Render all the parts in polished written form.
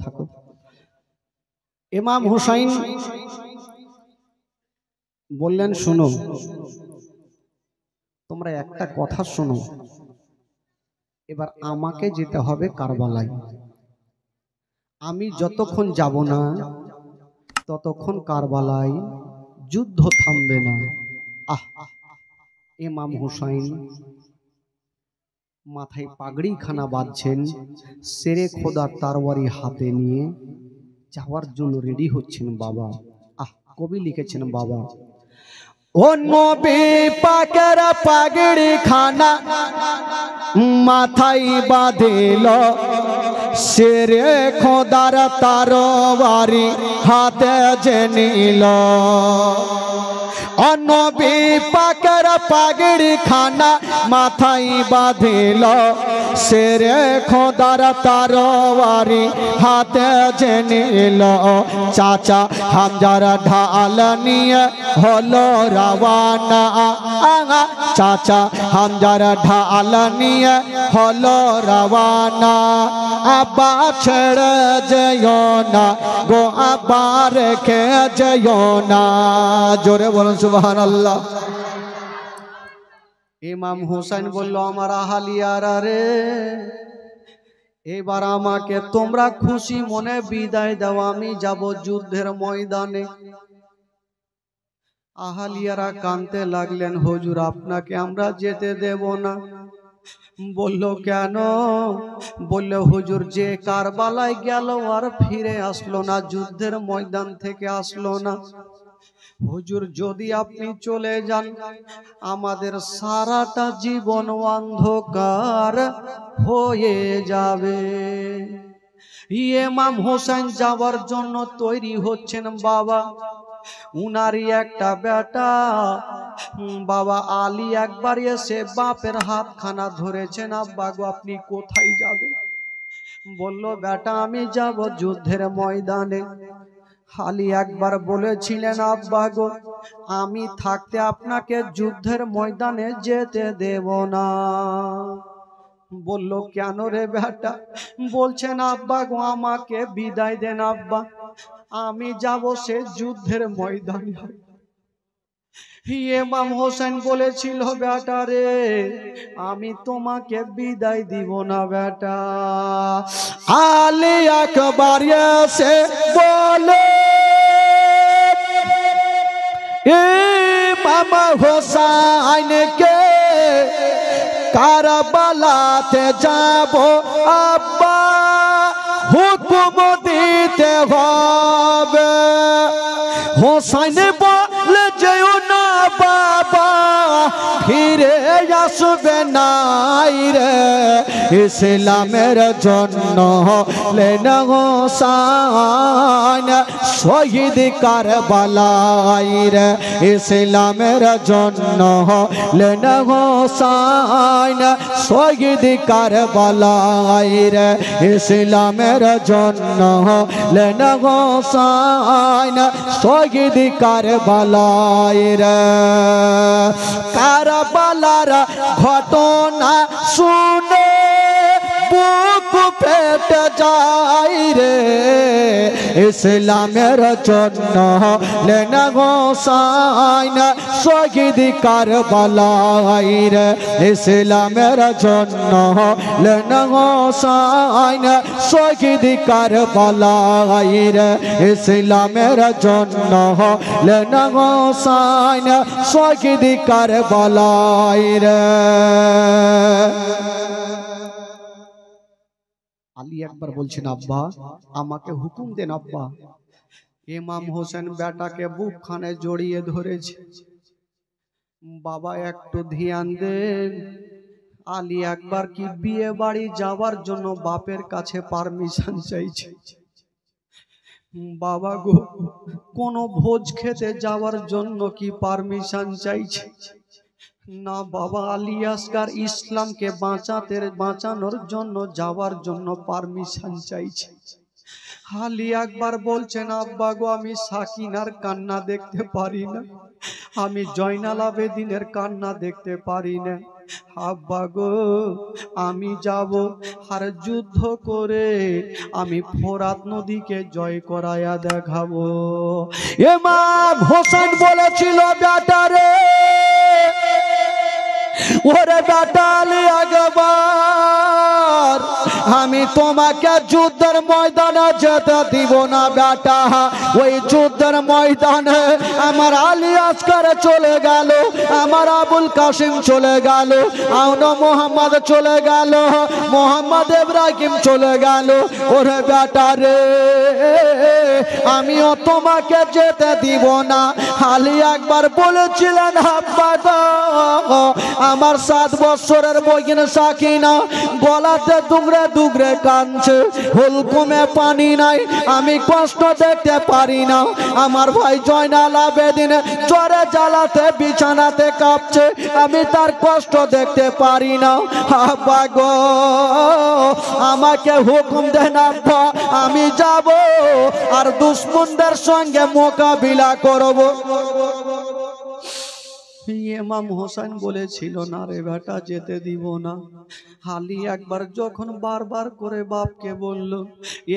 থাকো। ইমাম হুসাইন বললেন, শোনো, তোমরা একটা কথা শোনো, এবার আমাকে যেতে হবে কারবালায়। আমি যতক্ষণ যাব না ততক্ষণ কারবালায় যুদ্ধ থামবে না। আহ, ইমাম হুসাইন মাথায় পাগড়ি খানা বাঁধছেন, সেরে খোদা তারওয়ারি হাতে নিয়ে যাওয়ার জন্য রেডি হচ্ছেন। বাবা, কবি লিখেছেন, বাবা ও নবী পাকের পাগড়ি খানা মাথায় বাঁধিল, সেরে খোদার তারওয়ারি হাতে যে নিল। নবী পাকের পাগড়ি খানা মাথায় বাঁধিল, সেরে খোদার তারওয়ারি হাতে যে নিল। চাচা হামজার ঢাল নিয়ে হলো রওয়ানা, চাচা হামজার ঢাল নিয়ে হলো রওয়ানা। আব্বা ছেড়ে যেও না গো, আব্বা রেখে যেও না। জোরে বলুন সুবহানাল্লাহ। ইমাম হুসাইন বলল, আমার আহালিয়ারা রে, এবার আমাকে তোমরা খুশি মনে বিদায় দাও, আমি যাব যুদ্ধের ময়দানে। আহালিয়ারা কাঁদতে লাগলেন, হুজুর আপনাকে আমরা যেতে দেব না। বলল, কেন? বলল, হুজুর যে কারবালায় গেল আর ফিরে আসলো না, যুদ্ধের ময়দান থেকে আসলো না। হুজুর যদি আপনি চলে যান, আমাদের সারাটা জীবন অন্ধকার হয়ে যাবে। ইমাম হোসেন যাওয়ার জন্য তৈরি হচ্ছেন। বাবা, উনারই একটা বেটা বাবা আলী একবার এসে বাপের হাতখানা ধরেছেন, আব্বা গো আপনি কোথায় যাবেন? বলল, বেটা আমি যাব যুদ্ধের ময়দানে। আলী একবার বলেছিলেন, আব্বা গো আমি থাকতে আপনাকে যুদ্ধের ময়দানে যেতে দেব না। বলল, কেন রে বেটা? বলছেন, আব্বা গো আমাকে বিদায় দেন আব্বা, আমি যাব সে যুদ্ধের ময়দানে। ইমাম হোসেন বলেছিল, বেটা রে আমি তোমাকে বিদায় দিব না বেটা। আলী একবার এসে বলে, ইমাম হোসেনকে কারবালাতে যাব আব্বা, হুকুম দিতে হবে। হোসেন বলে, যেও না বাবা, ফিরে আসবে নাই রে, ইসলামের জন্য হলেন হোসেন শহীদ কারবালায় রে, ইসলামের জন্য হলেন হোসেন শহীদ কারবালায় রে, ইসলামের জন্য হলেন হোসেন শহীদ কারবালায় রে। কারবালার ঘটনা শুনে বুক ফেটে যায় রে, ইসলামের জন্য হলেন হোসেন শহীদ কারবালায় রে, ইসলামের জন্য হলেন হোসেন শহীদ কারবালায় রে, ইসলামের জন্য হলেন হোসেন শহীদ কারবালায় রে। আলী একবার বলছেন, আব্বা আমাকে হুকুম দেন আব্বা। ইমাম হোসেন বেটাকে বুকখানে জড়িয়ে ধরেছে। বাবা একটু ধ্যান দেন। আলী একবার কি বিয়ে বাড়ি যাওয়ার জন্য বাপের কাছে পারমিশন চাইছে। বাবা গো কোন ভোজ খেতে যাওয়ার জন্য কি পারমিশন চাইছে না বাবা। আলী আসগার ইসলামকে বাঁচানোর জন্য যাওয়ার জন্য পারমিশন চাইছে। আলী একবার বলছেন, আব্বা গো আমি সাকিনার কান্না দেখতে পারি না, আমি জয়নাল আবেদিনের কান্না দেখতে পারি না, আব্বা গো আমি যাব আর যুদ্ধ করে আমি ফোরাত নদীকে জয় করায়া দেখাবো। ইমাম হোসেন বলেছিল বেটা রে, ওরে বেটা আলী আকবর, আমি তোমাকে যুদ্ধের ময়দানে যেতে দিব না বেটা। ওই যুদ্ধের ময়দানে আমার আলী আসকার চলে গেল, আমার আবুল কাসিম চলে গেল, আউন মোহাম্মদ চলে গেল, মোহাম্মদ ইব্রাহিম চলে গেল। ওরে বেটা রে, আমিও তোমাকে যেতে দিব না। আলী একবার বলেছিলেন আব্বা গো, আমার 7 বছরের বইন সাকিনা গলাতে দুগরে দুগরে কাঁদছে, হুলকুমে পানি নাই, আমি কষ্ট দেখতে পারি না। আমার ভাই জয়নাল আবেদিন জ্বরে জ্বালাতে বিছানাতে কাঁপছে, আমি তার কষ্ট দেখতে পারি না। আব্বা গো আমাকে হুকুম দেন আব্বা, আমি যাব আর দুশমনদের সঙ্গে মোকাবিলা করব। ইমাম হোসেন বলেছিল না রে বেটা যেতে দিব না। আলী একবার যখন বারবার করে বাপকে বলল,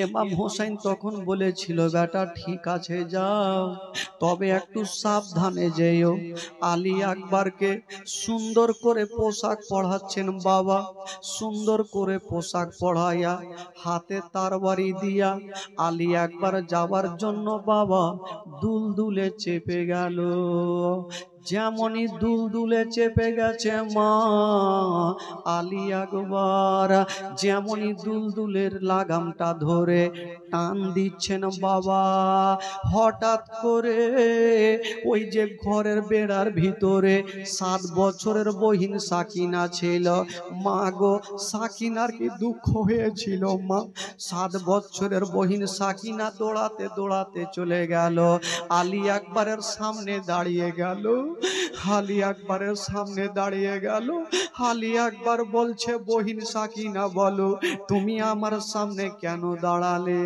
ইমাম হোসেন তখন বলেছিল বেটা ঠিক আছে যাও, তবে একটু সাবধানে যেও। আলী আকবরকে সুন্দর করে পোশাক পরাচ্ছেন বাবা, সুন্দর করে পোশাক পরাইয়া হাতে তরবারি দিয়া আলী আকবর যাবার জন্য বাবা দুলদুলে চেপে গেল। যেমনই দুলদুলে চেপে গেছে মা আলী আকবর, যেমনই দুলদুলের লাগামটা ধরে টান দিচ্ছেন বাবা, হঠাৎ করে ওই যে ঘরের বেড়ার ভিতরে 7 বছরের বহিন সাকিনা ছিল। মা গো সাকিনার কি দুঃখ হয়েছিল মা। 7 বছরের বহিন সাকিনা দৌড়াতে দৌড়াতে চলে গেল, আলী আকবরের সামনে দাঁড়িয়ে গেল। আলী আকবরের সামনে দাঁড়িয়ে গেল। আলী আকবর বলছে বহিন সাকিনা বলো তুমি আমার সামনে কেন দাঁড়ালে?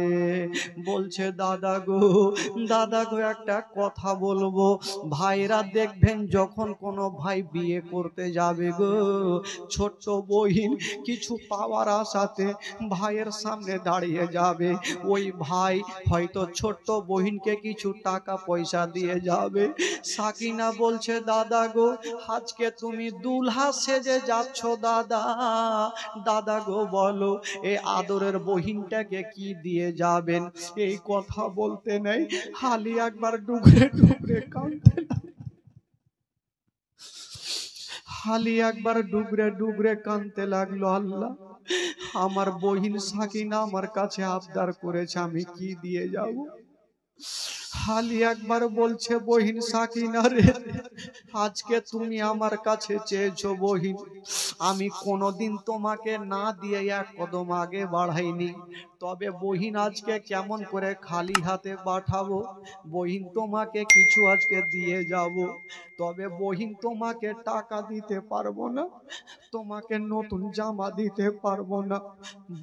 বলছে দাদা গো একটা কথা বলবো। ভাইরা দেখবেন যখন কোনো ভাই বিয়ে করতে যাবে গো, ছোট্ট বহিন কিছু পাওয়ার আশাতে ভাইয়ের সামনে দাঁড়িয়ে যাবে, ওই ভাই হয়তো ছোট্ট বহিনকে কিছু টাকা পয়সা দিয়ে যাবে। সাকিনা বলছে দাদা গো আজকে তুমি দুলহা সেজে যাচ্ছ দাদা গো বলো এই আদরের বহিনটাকে কি দিয়ে যাবেন? এই কথা বলতে নেই আলী একবার ডুবরে ডুবরে কাঁদতে, আলী একবার ডুবরে ডুবরে কাঁদতে লাগলো। আল্লাহ আমার বহিন সাকিনা আমার কাছে আবদার করেছে, আমি কি দিয়ে যাব? আলী একবার বলছে বহিন সাকিনা রে, আজকে তুমি আমার কাছে চেয়েছো বহিন, আমি কোনোদিন তোমাকে না দিয়ে এক কদম আগে বাড়াইনি, তবে বহিন আজকে কেমন করে খালি হাতে পাঠাবো? বহিন তোমাকে কিছু আজকে দিয়ে যাব, তবে বহিন তোমাকে টাকা দিতে পারবো না, তোমাকে নতুন জামা দিতে পারবো না।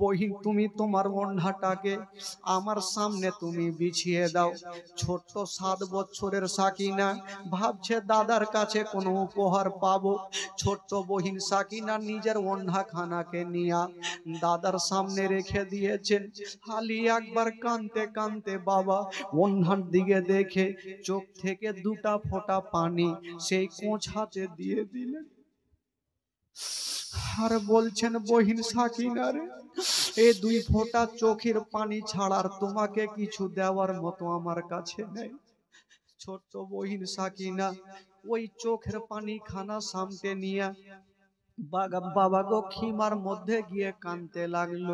বহিন তুমি তোমার ওড়নাটাকে আমার সামনে তুমি বিছিয়ে দাও। ছোট্ট 7 বছরের সাকিনা ভাবছে দাদার কাছে কোনো উপহার পাবো। ছোট্ট বহিন সাকিনা নিজের ওড়নাখানাকে নিয়ে দাদার সামনে রেখে দিয়েছেন। আলী একবার কাঁদতে কাঁদতে বাবা ওড়নার দিকে দেখে চোখ থেকে 2টা ফোঁটা পানি সেই কোঁচ হাতে দিয়ে দিলেন আর বলছেন বহিন সাকিনা রে, এই 2 ফোঁটা চোখের পানি ছাড়ার তোমাকে কিছু দেওয়ার মতো আমার কাছে নেই। ছোট্ট বহিন সাকিনা ওই চোখের পানি খানা সামনে নিয়ে বাবা গো খিমার মধ্যে গিয়ে কাঁদতে লাগলো।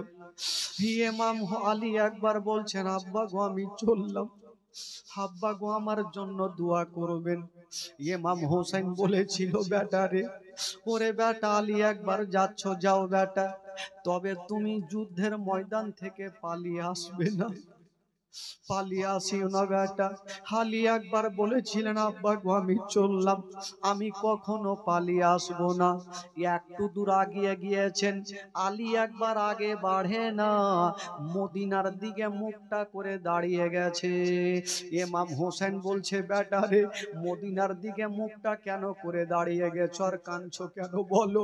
ইমাম আলী একবার বলছেন আব্বা গো আমি চললাম, আব্বা গো আমার জন্য দোয়া করবেন। ইমাম হোসেন বলেছিল বেটা রে, ওরে বেটা আলী একবার যাচ্ছ যাও বেটা, তবে তুমি যুদ্ধের ময়দান থেকে পালিয়ে আসবে না। পালিয়ে আসিও না বেটা। আলী একবার বলেছিলেন, আব্বা গো আমি চললাম, আমি কখনো পালিয়ে আসবো না। একটু দূর আগিয়ে গিয়েছেন, আলী একবার আগে বাড়ে না, মদিনার দিকে মুখটা করে দাঁড়িয়ে গেছে। ইমাম হোসেন বলছে, বেটা রে মদিনার দিকে মুখটা কেন করে দাঁড়িয়ে গেছ আর কাঁদছো কেন বলো?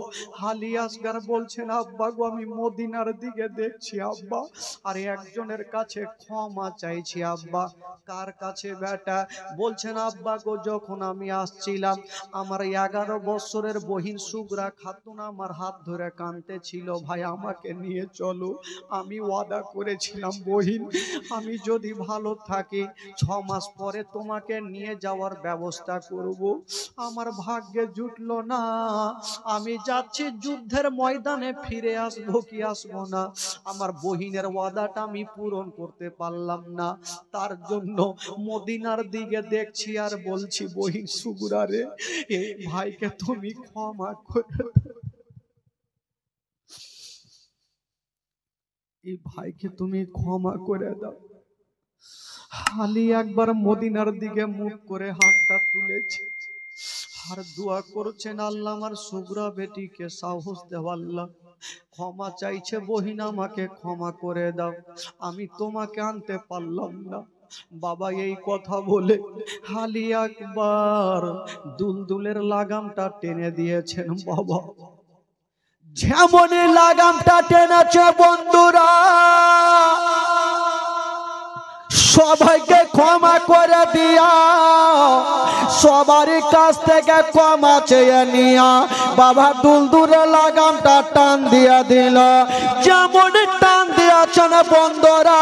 আলী আসগার বলছেন, আব্বা গো আমি মদিনার দিকে দেখছি আব্বা, আর একজনের কাছে ক্ষমা চাইছি আব্বা। কার কাছে বেটা? বলছেন, আব্বা গো যখন আমি আসছিলাম আমার 11 বছরের বহিন সুগরা খাতুন আমার হাত ধরে কাঁদতে ছিল, ভাই আমাকে নিয়ে চলো, আমি ওয়াদা করেছিলাম বহিন আমি যদি ভালো থাকি 6 মাস পরে তোমাকে নিয়ে যাওয়ার ব্যবস্থা করব। আমার ভাগ্যে জুটলো না, আমি যাচ্ছি যুদ্ধের ময়দানে, ফিরে আসবো কি আসবো না, আমার বহিনের ওয়াদাটা আমি পূরণ করতে পারলাম না, তার জন্য মদিনার দিকে দেখছি আর বলছি, বহিন সুগুরা রে এই ভাইকে তুমি ক্ষমা করে দাও, এই ভাইকে তুমি ক্ষমা করে দাও। আলী একবার মদিনার দিকে মুখ করে হাতটা তুলেছে আর দোয়া করছেন, আল্লাহ আমার সুগরা বেটিকে সাহস দেও, আল্লাহ ক্ষমা চাইছে, বহিন আমাকে ক্ষমা করে দাও, আমি তোমাকে আনতে পারলাম না। বাবা এই কথা বলে আলী একবার দুলদুলের লাগামটা টেনে দিয়েছেন। বাবা যেমন লাগামটা টেনেছে বন্ধুরা সবাইকে ক্ষমা করে দিয়া, সবার কাছ থেকে ক্ষমা চেয়ে নিয়া বাবা দুলদুলে লাগামটা টান দিয়া দিল। যেমন টান দিয়েছেন বন্ধুরা,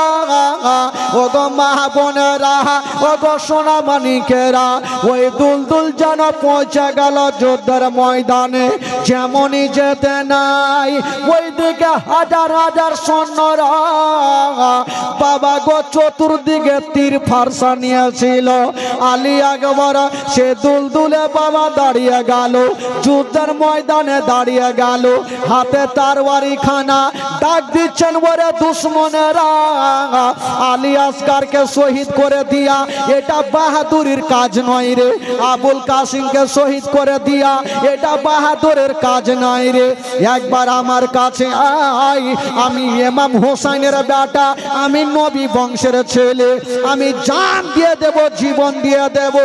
ও গো মা বোনেরা, ও গো সোনা মানিকেরা, ওই দুলদুল যেন পৌঁছে গেল যুদ্ধের ময়দানে। যেমনই যেতে নাই ওই দিকে হাজার হাজার সৈন্যরা বাবা গো চতুর্দিকে তীর ফারসা নিয়েছিল। আলী আকবর সে দুলদুলে বাবা দাঁড়িয়ে গেল, যুদ্ধের ময়দানে দাঁড়িয়ে গেল, হাতে তরবারি খানা, ডাক দিচ্ছেন ওরে দুশ্মনেরা, আলী আসগারকে শহীদ করে দিয়া এটা বাহাদুরির কাজ নয় রে, আবুল কাসিমকে শহীদ করে দিয়া এটা বাহাদুরের কাজ নয় রে, একবার আমার কাছে আয়, আমি ইমাম হোসেনের বেটা, আমি নবী বংশের ছেলে, আমি জান দিয়ে দেব, জীবন দিয়ে দেব,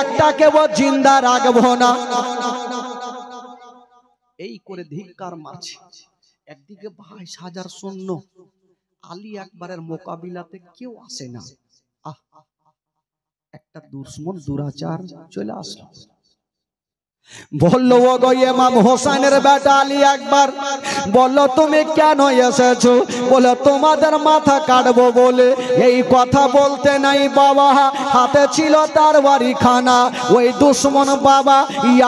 একটাকে ও জিন্দা রাখবো না। এই করে ধিক্কার মারছে। একদিকে 22,000 সৈন্য, আলী আকবরের মোকাবিলাতে কেউ আসে না। একটা দুশ্মন দুরাচার চলে আসলো, বললো ও গো ইমাম হোসেনের বেটা আলী আকবর, বললো তুমি কেন এসেছো? বলে তোমাদের মাথা কাটবো বলে। এই কথা বলতে নাই বাবা হাতে ছিল তরবারি খানা, ওই দুশ্মন বাবা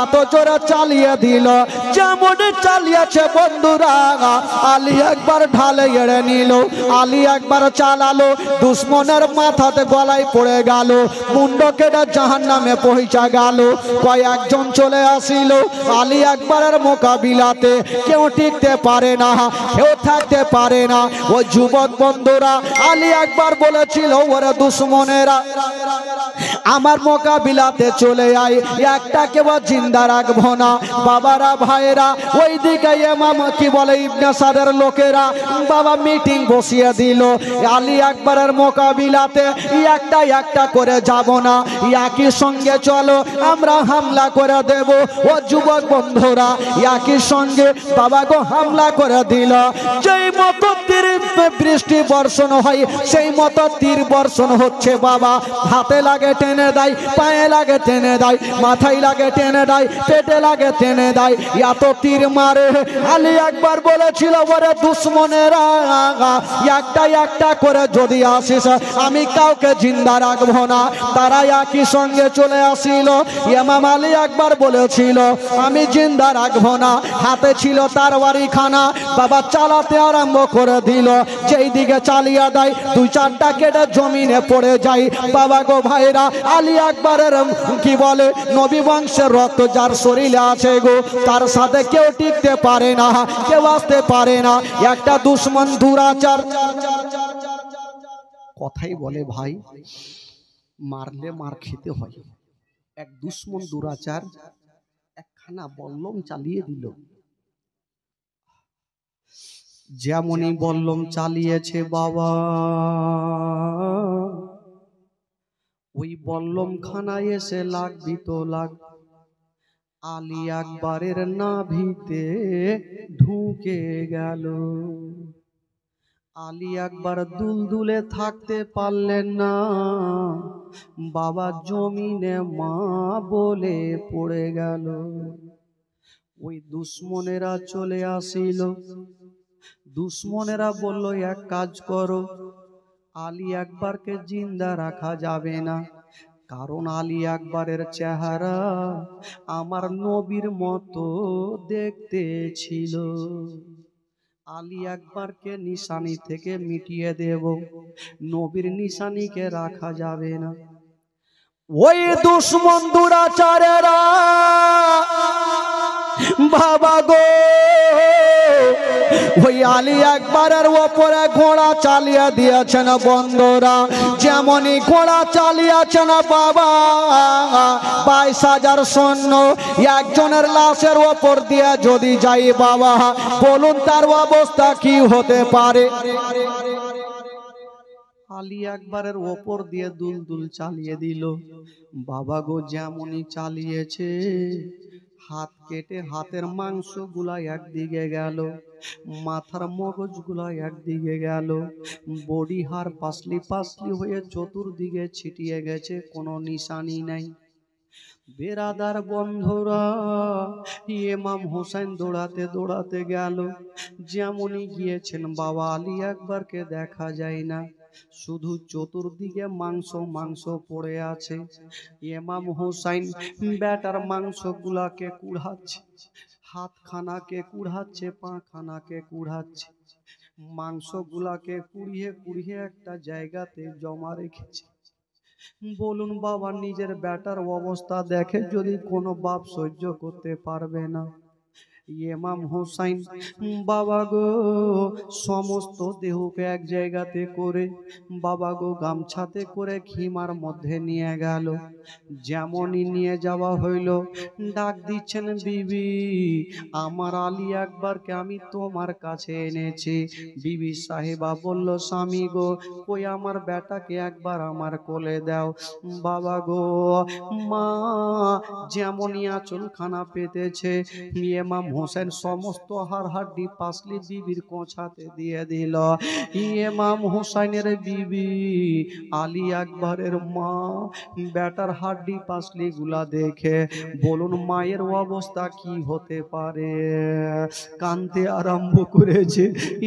এত জোরে চালিয়ে দিল, যেমন চালিয়েছে বন্ধুরা আলী আকবর ঢালে এড়ে নিল, আলী আকবর চালালো, দুশ্মনের মাথাতে গলায় পড়ে গেল, মুন্ড কেটে জাহান্নামে পৌঁছা গেল। কয়েকজন চলে আসিল আলী আকবরের মোকাবিলাতে, কেউ টিকতে পারে না, কেউ থাকতে পারে না। ও যুবক বন্ধুরা আলী আকবর বলেছিল, ওরে দুশ্মনেরা আমার মোকাবিলাতে চলে আয়, একটাকে ও জিন্দা রাখবো না। বাবারা ভাইরা ওই দিকে ইমাম কি বলে ইবনে সাদের লোকেরা বাবা মিটিং বসিয়ে দিল, আলী আকবরের মোকাবিলাতে একটা একটা করে যাব না, একই সঙ্গে চলো আমরা হামলা করে দেব। ও যুবক বন্ধুরা একই সঙ্গে বাবা গো হামলা করে দিল, যেই মতো তীর বৃষ্টি বর্ষণ হয় সেই মতো তীর বর্ষণ হচ্ছে বাবা, হাতে লাগে টেনে দেয়, পায়ে লাগে টেনে দেয়, মাথায় লাগে টেনে দেয়, পেটে লাগে টেনে দেয়, এত তীর মারে। আলী আকবর বলেছিল, ওরে দুশ্মনেরা একটা একটা করে যদি আসিস আমি কাউকে জিন্দা রাখবো না। তারা একই সঙ্গে চলে আসিল, ইমাম আলী আকবর বলেছিল আমি জিন্দা রাখবো না, হাতে ছিল তরবারি খানা, বাবা চালাতে আরম্ভ করে দিল, যেই দিকে চালিয়ে দেয় দুই চারটা কেটে জমিনে পড়ে যায়। বাবা গো ভাইরা আলী আকবরের কি বলে নবী বংশের রক্ত যার শরীরে আছে গো, তার সাথে কেউ টিকতে পারে না, কেউ আসতে পারে না। একটা দুশ্মন দুরাচার কথাই বলে ভাই, মারলে মার খেতে হয়। এক দুশ্মন দুরাচার একখানা বল্লম চালিয়ে দিল। যেমনই বল্লম চালিয়েছে বাবা, ওই বল্লম খানায় এসে লাগবি তো লাগ আলী আকবরের নাভিতে ঢুকে গেল। আলী আকবর দুলদুলে থাকতে পারলেন না, বাবা জমিনে মা বলে পড়ে গেল। ওই দুশ্মনেরা চলে আসিল। দুশ্মনেরা বলল, এক কাজ করো, আলী আকবরকে জিন্দা রাখা যাবে না, কারণ আলী আকবরের চেহারা আমার নবীর মতো দেখতে ছিল। আলী আকবরকে নিশানি থেকে মিটিয়ে দেব, নবীর নিশানিকে রাখা যাবে না। ওই দুশ্মন দুরাচারেরা বাবা গো ওই আলী আকবরের ওপরে ঘোড়া চালিয়ে দিয়েছেন বন্ধুরা। যেমনই ঘোড়া চালিয়েছেন বাবা, 22,000 সৈন্য একজনের লাশের ওপর দিয়ে যদি যাই বাবা, বলুন তার অবস্থা কি হতে পারে। আলী আকবরের ওপর দিয়ে দুলদুল চালিয়ে দিল বাবা গো। যেমনই চালিয়েছে, হাত কেটে হাতের মাংস গুলা একদিকে গেল, মাথার মগজ গুলা একদিকে গেল, বডি হার পাসলি পাসলি হয়ে চতুর্দিকে ছিটিয়ে গেছে, কোনো নিশানি নাই। বেরাদার বন্ধুরা, ইমাম হোসেন দৌড়াতে দৌড়াতে গেল। যেমনই গিয়েছেন বাবা, আলী আকবরকে দেখা যায় না, শুধু চতুর্দিকে মাংস মাংস পড়ে আছে। ইমাম হোসেন বেটার মাংস গুলাকে কুড়াচ্ছে, হাতখানাকে কুড়াচ্ছে, পাখানাকে কুড়াচ্ছে, মাংস গুলাকে কুড়িয়ে কুড়িয়ে একটা জায়গাতে জমা রেখেছে। বলুন বাবা, নিজের বেটার অবস্থা দেখে যদি কোনো বাপ সহ্য করতে পারবে না। ইমাম হোসেন বাবা গো সমস্ত দেহকে এক জায়গাতে করে বাবা গো গামছাতে করে খিমার মধ্যে নিয়ে গেল। যেমনই নিয়ে যাওয়া হইল, ডাক দিচ্ছেন, বিবি আমার আলী আকবরকে আমি তোমার কাছে এনেছি। বিবি সাহেবা বলল, স্বামী গো কই আমার বেটাকে একবার আমার কোলে দাও। বাবা গো মা যেমনই আঁচলখানা পেতেছে, ইমাম হোসেন সমস্ত হাড় হাড্ডি পাসলি বিবির কোঁছাতে দিয়ে দিল। ইমাম হোসেনের বিবি আলী আকবরের মা বেটার হাড্ডি পাসলি গুলা দেখে বলুন মায়ের অবস্থা কি হতে পারে, কাঁদতে আরম্ভ করেছে।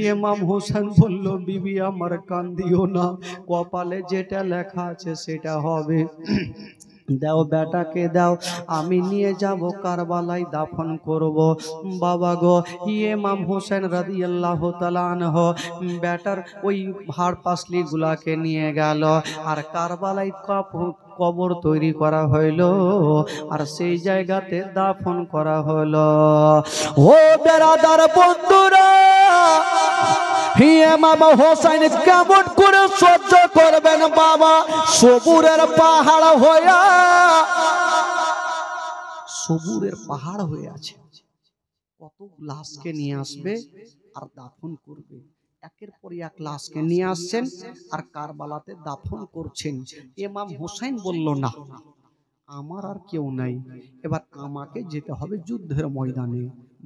ইমাম হোসেন বলল, বিবি আমার কান্দিও না, কপালে যেটা লেখা আছে সেটা হবে। দাও বেটাকে দাও, আমি নিয়ে যাব কারবালায় দাফন করব। বাবা গো ইমাম হোসেন রাদিয়াল্লাহু তাআলা আনহু বেটার ওই হাড় পাসলি গুলাকে নিয়ে গেল, আর কারবালায় কবর তৈরি করা হইল, আর সেই জায়গাতে দাফন করা হলো। ও বেরাদার বন্ধুরা, ইমাম হোসেন কেমন করে সহ্য করবেন বাবা, সবুরের পাহাড় হয়ে, সবুরের পাহাড় হয়ে আছে। কত লাশকে নিয়ে আসবে আর দাফন করবে, একের পর এক লাশকে নিয়ে আসছেন আর কারবালাতে দাফন করছেন। ইমাম হোসেন বলল, না আমার আর কেউ নাই, এবার আমাকে যেতে হবে যুদ্ধের ময়দানে।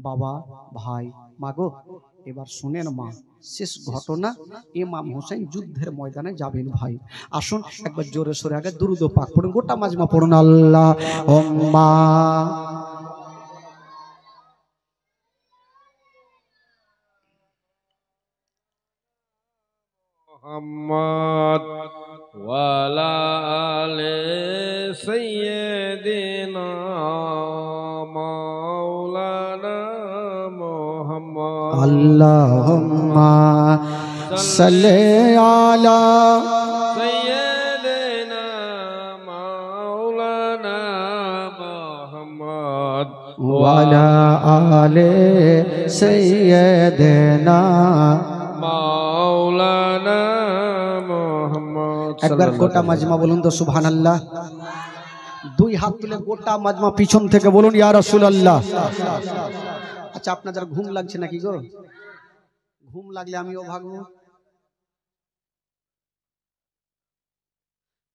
বাবা ভাই মাগো এবার শুনেন মা, শেষ ঘটনা, ইমাম হোসেন যুদ্ধের ময়দানে যাবেন। ভাই আসুন একবার জোরে সোরে আগে দুরূদ পাক পড়ুন, গোটা মাজমা পড়ুন, আল্লাহুম্মা মুহাম্মদ ওয়া আলা আলি সাইয়্যিদিনা মাওলানা মুহাম্মদ। আল্লাহুম্মা সাল্লি আলা সাইয়্যিদিনা মাওলানা মুহাম্মদ ওয়া আলা আলি সাইয়্যিদিনা মাওলানা মোহাম্মদ একবার গোটা মাজমা বলুন তো সুবহানাল্লাহ। দুই হাত তুলে গোটা মাজমা পিছন থেকে বলুন ইয়া রাসূলুল্লাহ। আচ্ছা আপনাদের ঘুম লাগছে নাকি গো? ঘুম লাগলে আমিও ভাগবো।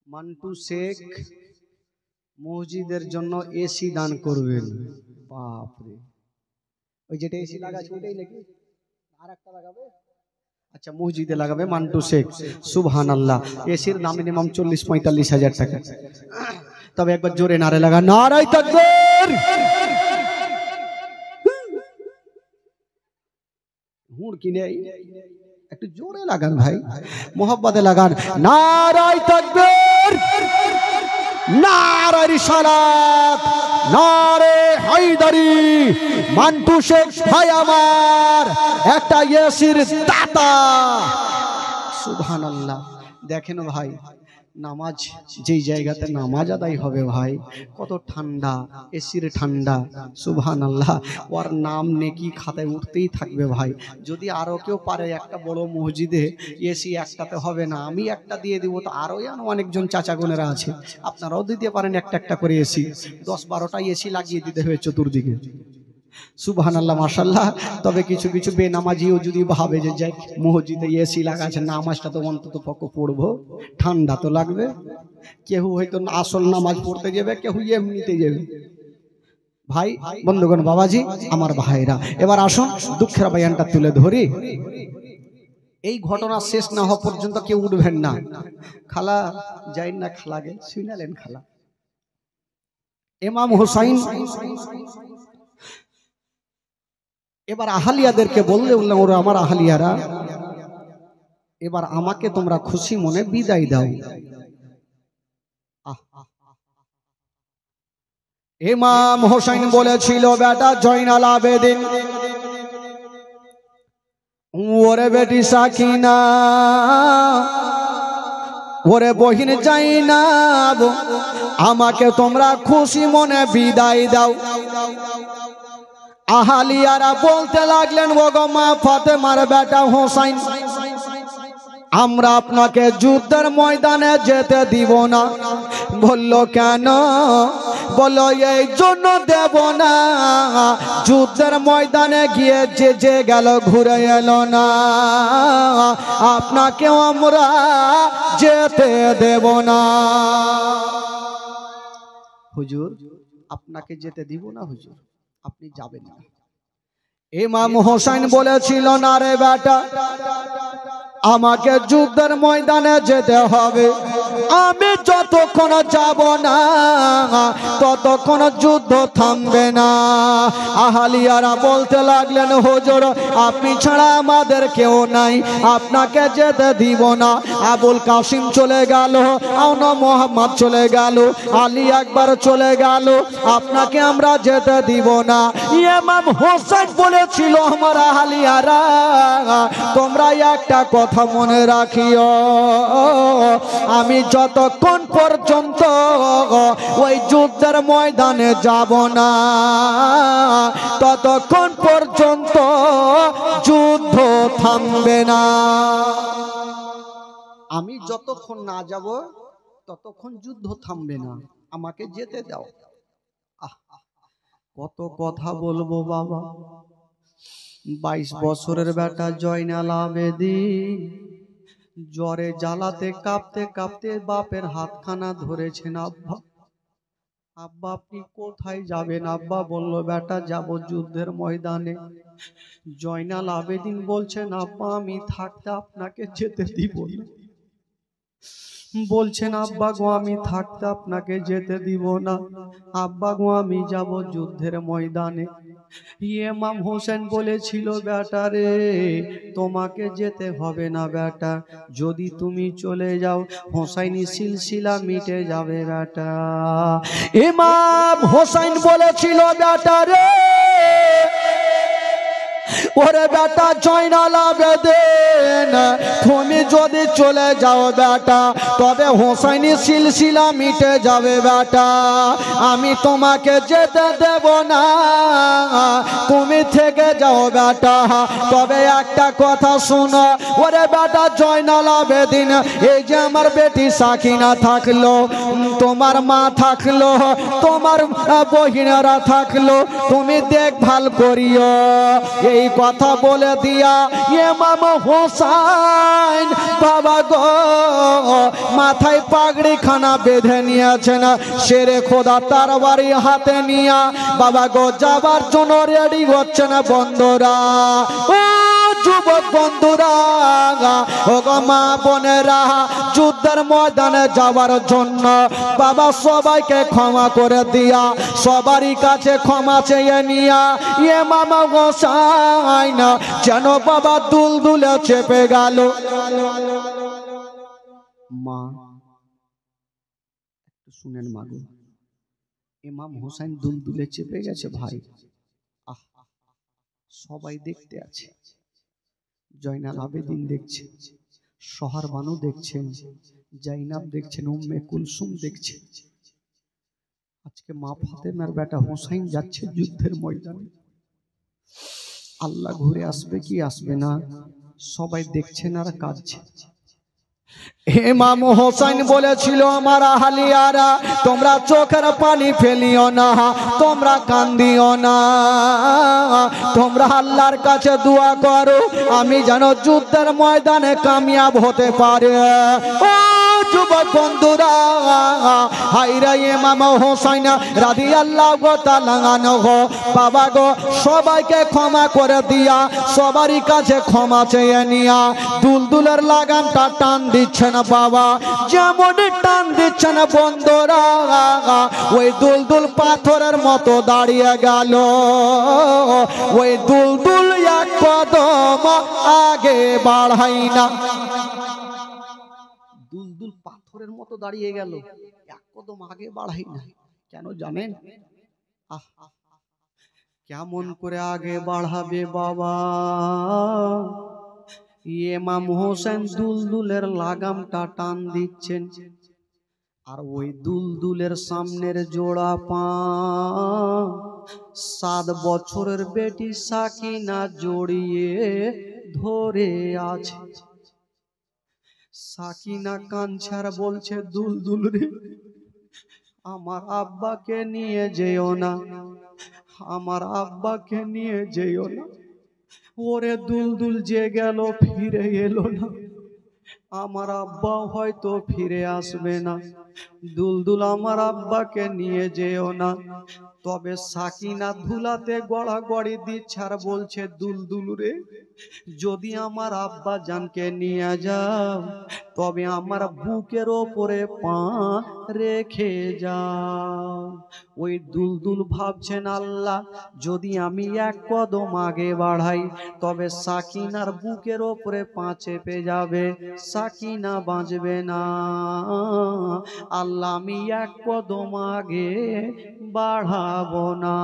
মান্টু শেখ মসজিদের জন্য এসি দান করবেন। বাপরে, ওই যেটা এসি লাগাচ্ছে ওইটাই নাকি আর একটা লাগাবে? আচ্ছা মসজিদে লাগাবে মান্টু শেখ। সুবহানাল্লাহ। এসির দাম মিনিমাম 40-45 হাজার টাকা। তবে একবার জোরে নারে লাগা, নারায়ে তাকবীর। হুড় কিনে একটু জোরে লাগান ভাই, মোহাব্বতে লাগান। নারায়ে তাকবীর, নারে রিসালাত, নারে হায়দারি। মান্টু শেখ ভাই আমার একটা এসির দাতা। সুবহানাল্লাহ। দেখেন ভাই, নামাজ যেই জায়গাতে নামাজ আদায় হবে ভাই, কত ঠান্ডা, এসির ঠান্ডা। সুবহানাল্লাহ। ওর নাম নেকি খাতায় উঠতেই থাকবে ভাই। যদি আরো কেউ পারে একটা বড় মসজিদে এসি একটাতে হবে না, আমি একটা দিয়ে দিব, তো আরো অনেকজন চাচা বোনেরা আছে, আপনারাও দিতে পারেন একটা একটা করে এসি। 10-12টা এসি লাগিয়ে দিতে হবে চতুর্দিকে। সুবহানাল্লাহ মাশাআল্লাহ। তবে কিছু কিছু বেনামাজিও যদি ভাবে যে যাই মসজিদে এসি লাগাছে, নামাজটা তো অন্তত পক্ষে পড়বো, ঠান্ডা তো লাগবে। কেউ হয়তো আসল নামাজ পড়তে যাবে, কেউ এমনিতে যাবে। ভাই বন্ধুগণ, বাবাজি আমার ভাইরা, এবার আসুন দুঃখের বয়ানটা তুলে ধরি। এই ঘটনা শেষ না হওয়া পর্যন্ত কেউ উঠবেন না। খালা যাই না, খালাকে শুনালেন খালা। ইমাম হুসাইন এবার আহলিয়াদেরকে বললে, বললাম ওরা আমার আহলিয়ারা, এবার আমাকে তোমরা খুশি মনে বিদায় দাও। ইমাম হোসেন বলেছিল, বেটা জয়নাল আবেদিন, ওরে বেটি সাকিনা, ওরে বহিন জাইনাব, আমাকে তোমরা খুশি মনে বিদায় দাও। আহলিয়ারা বলতে লাগলেন, ও গো মা ফাতেমার বেটা হোসাইন, আমরা আপনাকে যুদ্ধের ময়দানে যেতে দিব না। বলল কেন? বলল এই জন্য দেব না, যুদ্ধের ময়দানে গিয়ে যে গেল ঘুরে এলো না, আপনাকেও আমরা যেতে দেব না। হুজুর আপনাকে যেতে দিব না হুজুর, আপনি যাবেন না। ইমাম হোসেন বলেছিল, না রে বেটা, আমাকে যুদ্ধের ময়দানে যেতে হবে। আমি যতক্ষণ যাব না ততক্ষণ যুদ্ধ থামবে না। আহলিয়ারা বলতে লাগলেন, হুজুর আপনি ছাড়া আমাদের কেউ নাই, আপনাকে যেতে দিব না। আবুল কাসিম চলে গেল, আউন মোহাম্মদ চলে গেল, আলী আকবর চলে গেল, আপনাকে আমরা যেতে দিব না। ইমাম হোসেন বলেছিল, আমার আহলিয়ারা তোমরা একটা কথা মনে রাখিও, আমি যতক্ষণ পর্যন্ত ওই যুদ্ধের ময়দানে যাব না ততক্ষণ পর্যন্ত যুদ্ধ থামবে না। আমি যতক্ষণ না যাব ততক্ষণ যুদ্ধ থামবে না, আমাকে যেতে দাও। কত কথা বলবো বাবা। 22 বছরের বেটা জয়নাল আবেদিন জ্বরে জ্বালাতে কাঁপতে কাঁপতে বাপের হাতখানা ধরেছেন। আব্বা আব্বা আপনি কোথায় যাবেন? আব্বা বলল, বেটা যাব যুদ্ধের ময়দানে। জয়নাল আবেদিন বলছেন, আব্বা আমি থাকতে আপনাকে যেতে দিব না। বলছেন, আব্বা গো আমি থাকতে আপনাকে যেতে দিব না, আব্বা গো আমি যাব যুদ্ধের ময়দানে। ইমাম হোসেন বলেছিল, বেটা রে তোমাকে যেতে হবে না বেটা, যদি তুমি চলে যাও হোসাইনি সিলসিলা মিটে যাবে বেটা। ইমাম হোসেন বলেছিল, বেটা রে ওরে বেটা জয়নাল আবেদিন, তুমি যদি চলে যাও বেটা তবে হোসাইনি সিলসিলা মিটে যাবে বেটা। আমি তোমাকে যেতে দেব না, তুমি থেকে যাও বেটা। তবে একটা কথা শোনো ওরে বেটা জয়নাল আবেদিন, এই যে আমার বেটি সাকিনা থাকলো, তোমার মা থাকলো, তোমার বহিনারা থাকলো, তুমি দেখভাল করিও। এই কথা বলে দিয়া ইমাম হোসেন বাবা গো মাথায় পাগড়ি খানা বেঁধে নিয়েছেন, শেরে খোদা তার বাড়ি হাতে নিয়া বাবা গো যাবার জন্য রেডি হচ্ছেন বন্ধুরা। ও যুবক বন্ধুরা, ও গো মা বোনেরা, যুদ্ধের ময়দানে যাওয়ার জন্য বাবা সবাইকে ক্ষমা করে দিয়া, সবারই কাছে ক্ষমা চেয়ে নিয়া ইমাম হোসেন যেন বাবা দুলদুলে চেপে গেল। মা একটু শুনেন মাগো, ইমাম হোসেন দুলদুলে চেপে গেছে ভাই। আহ, সবাই দেখতে আছে, জয়নাল আবেদিন দেখছে, শহর বানু দেখছেন, জাইনাব দেখছেন, উম্মে কুলসুম দেখছেন। আজকে মা ফাতেমার বেটা হোসাইন যাচ্ছে যুদ্ধের ময়দানে। আল্লাহ ঘুরে আসবে কি আসবে না সবাই দেখছেন আর কাঁদছে। ইমাম হোসেন বলেছিল আমার আহলিয়ারা তোমরা চোখের পানি ফেলিও না, তোমরা কান্দিও না, তোমরা আল্লাহর কাছে দোয়া করো আমি যেন যুদ্ধের ময়দানে কামিয়াব হতে পারে। ও যুবক বন্ধুরা, হায়রে ইমাম হোসেন রাদিয়াল্লাহু তাআলা আনহু বাবা গো সবাইকে ক্ষমা করে দিয়া, সবারই কাছে ক্ষমা চেয়ে নিয়া দুলদুলের লাগামটা টান দিচ্ছেন বাবা। যেমন টান দিচ্ছেন বন্ধুরা, ওই দুলদুল পাথরের মতো দাঁড়িয়ে গেল। ওই দুলদুল এক কদম আগে বাড়াই না, দুলদুল পাথরের মতো দাঁড়িয়ে গেল, এক কদম আগে বাড়াই না। কেন জানেন? কেমন করে আগে বাড়াবে বাবা? ইমাম হোসেন দুলদুলের লাগামটা টান দিচ্ছেন, আর ওই দুলদুলের সামনের জোড়া পা 7 বছরের বেটি সাকিনা জড়িয়ে ধরে আছে। সাকিনা কাঞ্ছার বলছে দুলদুল রে আমার আব্বাকে নিয়ে যেও না, আমার আব্বাকে নিয়ে যেও না। ওরে দুলদুল যে গেল ফিরে এলো না, আমার আব্বা হয়তো ফিরে আসবে না। দুলদুল আমার আব্বাকে নিয়ে যেও না। তবে সাকিনা ধুলাতে গড়াগড়ি দিচ্ছে আর বলছে দুলদুল রে যদি আমার আব্বা জানকে নিয়ে যাও তবে আমার বুকের ওপরে পা রেখে যাও। ওই দুলদুল ভাবছেন আল্লাহ যদি আমি এক কদম আগে বাড়াই তবে সাকিনার বুকের ওপরে পা চেপে যাবে, সাকিনা বাঁচবে না। আল্লাহ আমি এক কদম আগে বাড়াবো না।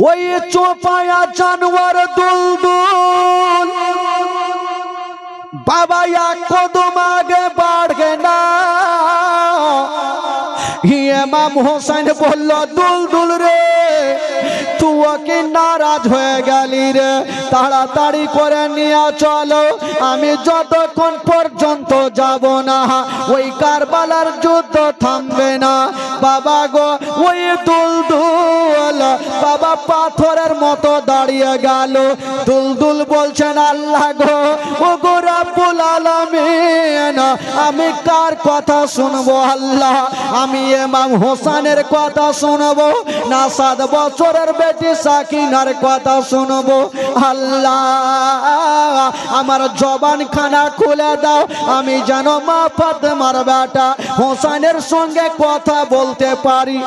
ওই চোপায়া জানোয়ার দুলদুল বাবা এক কদম আগে বাড়বে না। ইমাম হোসেন বলল দুলদুল রে তুই কি নারাজ হয়ে গেলি রে, তাড়াতাড়ি করে নিয়ে চলো, আমি যতক্ষণ পর্যন্ত যাব না ওই কারবালার যুদ্ধ থামবে না। বাবা গো ওই দুলদুল বাবা পাথরের মতো দাঁড়িয়ে গেল। দুলদুল বলছেন আল্লাহ গো ও গো রব্বুল আলামিন আমি কার কথা শুনবো আল্লাহ? আমি ইমাম হোসেনের কথা শুনবো না 7 বছরের বেটি সাকিনার কথা শুনবো? আল্লাহ আমার জবান খানা খুলে দাও, আমি যেন মা ফাতেমার বেটা হোসেনের সঙ্গে কথা বলতে পারি।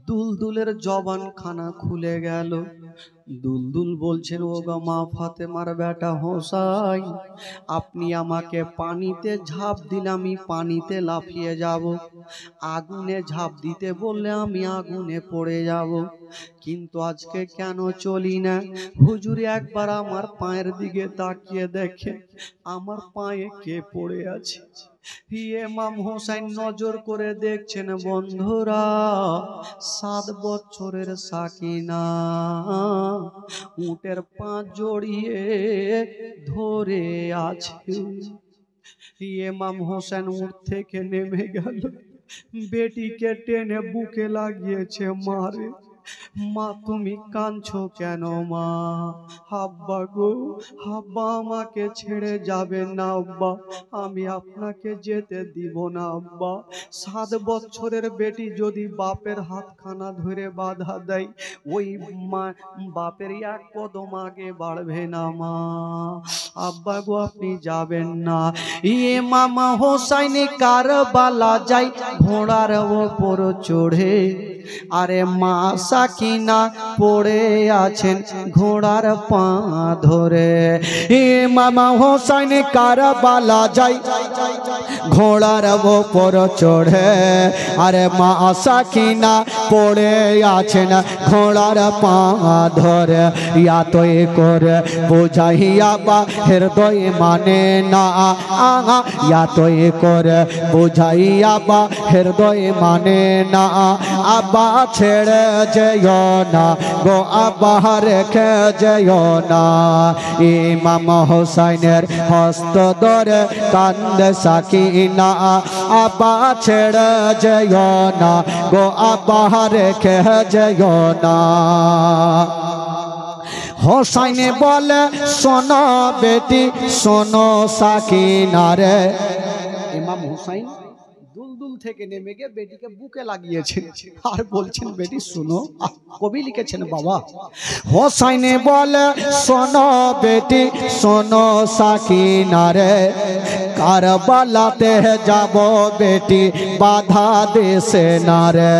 দুলদুলের জবান খানা খুলে গেল। দুলদুল বলছেন ও গো মা ফাতেমার বেটা হোসাইন আপনি আমাকে পানিতে ঝাঁপ দিলে আমি পানিতে লাফিয়ে যাব, আগুনে ঝাঁপ দিতে বললে আমি আগুনে পড়ে যাব। কিন্তু আজকে কেন চলি না? হুজুর একবার আমার পায়ের দিকে তাকিয়ে দেখে আমার পায়ে কে পড়ে আছে। ইমাম হোসেন নজর করে দেখছেন বন্ধুরা, 7 বছরের সাকিনা উটের পা জড়িয়ে ধরে আছে। ইমাম হোসেন উঠ থেকে নেমে গেল, বেটিকে টেনে বুকে লাগিয়েছে। মারে, মা তুমি কাঁদছো কেন মা? আব্বা গো, আব্বা আমাকে ছেড়ে যাবেন না আব্বা, আমি আপনাকে যেতে দিব না আব্বা। 7 বছরের বেটি যদি বাপের হাতখানা ধরে বাধা দেয়, ওই মা বাপের এক কদম আগে বাড়বে না মা। আব্বা গো আপনি যাবেন না। ইমাম হোসেন কারবালা যাই ঘোড়ার ওপর চড়ে, আরে মা সাকিনা পড়ে আছেন ঘোড়ার পা ধরে। ইমাম হোসেন কারবালা যাই ঘোড়ার ওপর চড়ে, আরে মা সাকিনা পড়ে আছেন ঘোড়ার পা ধরে। ইয়াতই করে বুঝাইয়া বা হৃদয় মানে না, ইয়াতই করে বুঝাইয়া বা হৃদয় মানে না। আব্বা ছেড়ে যেও না গো, আব্বা রেখে যেও না। ইমাম হোসেনের হস্ত ধরে কান্দে সাকিনা, আব্বা ছেড়ে যেও না গো, আব্বা রেখে যেও না। হোসেন বলে শোনো বেটি শোনো সাকিনা রে। ইমাম হোসেন দুলদুল থেকে নেমে গিয়ে বেটিকে বুকে লাগিয়েছে আর বলছেন বেটি শুনো। কবি লিখেছেন বাবা, হোসেন বলে শোনো বেটি শোনো সাকিনা রে, কারবালাতে যাব বেটি বাধা দেশে না রে।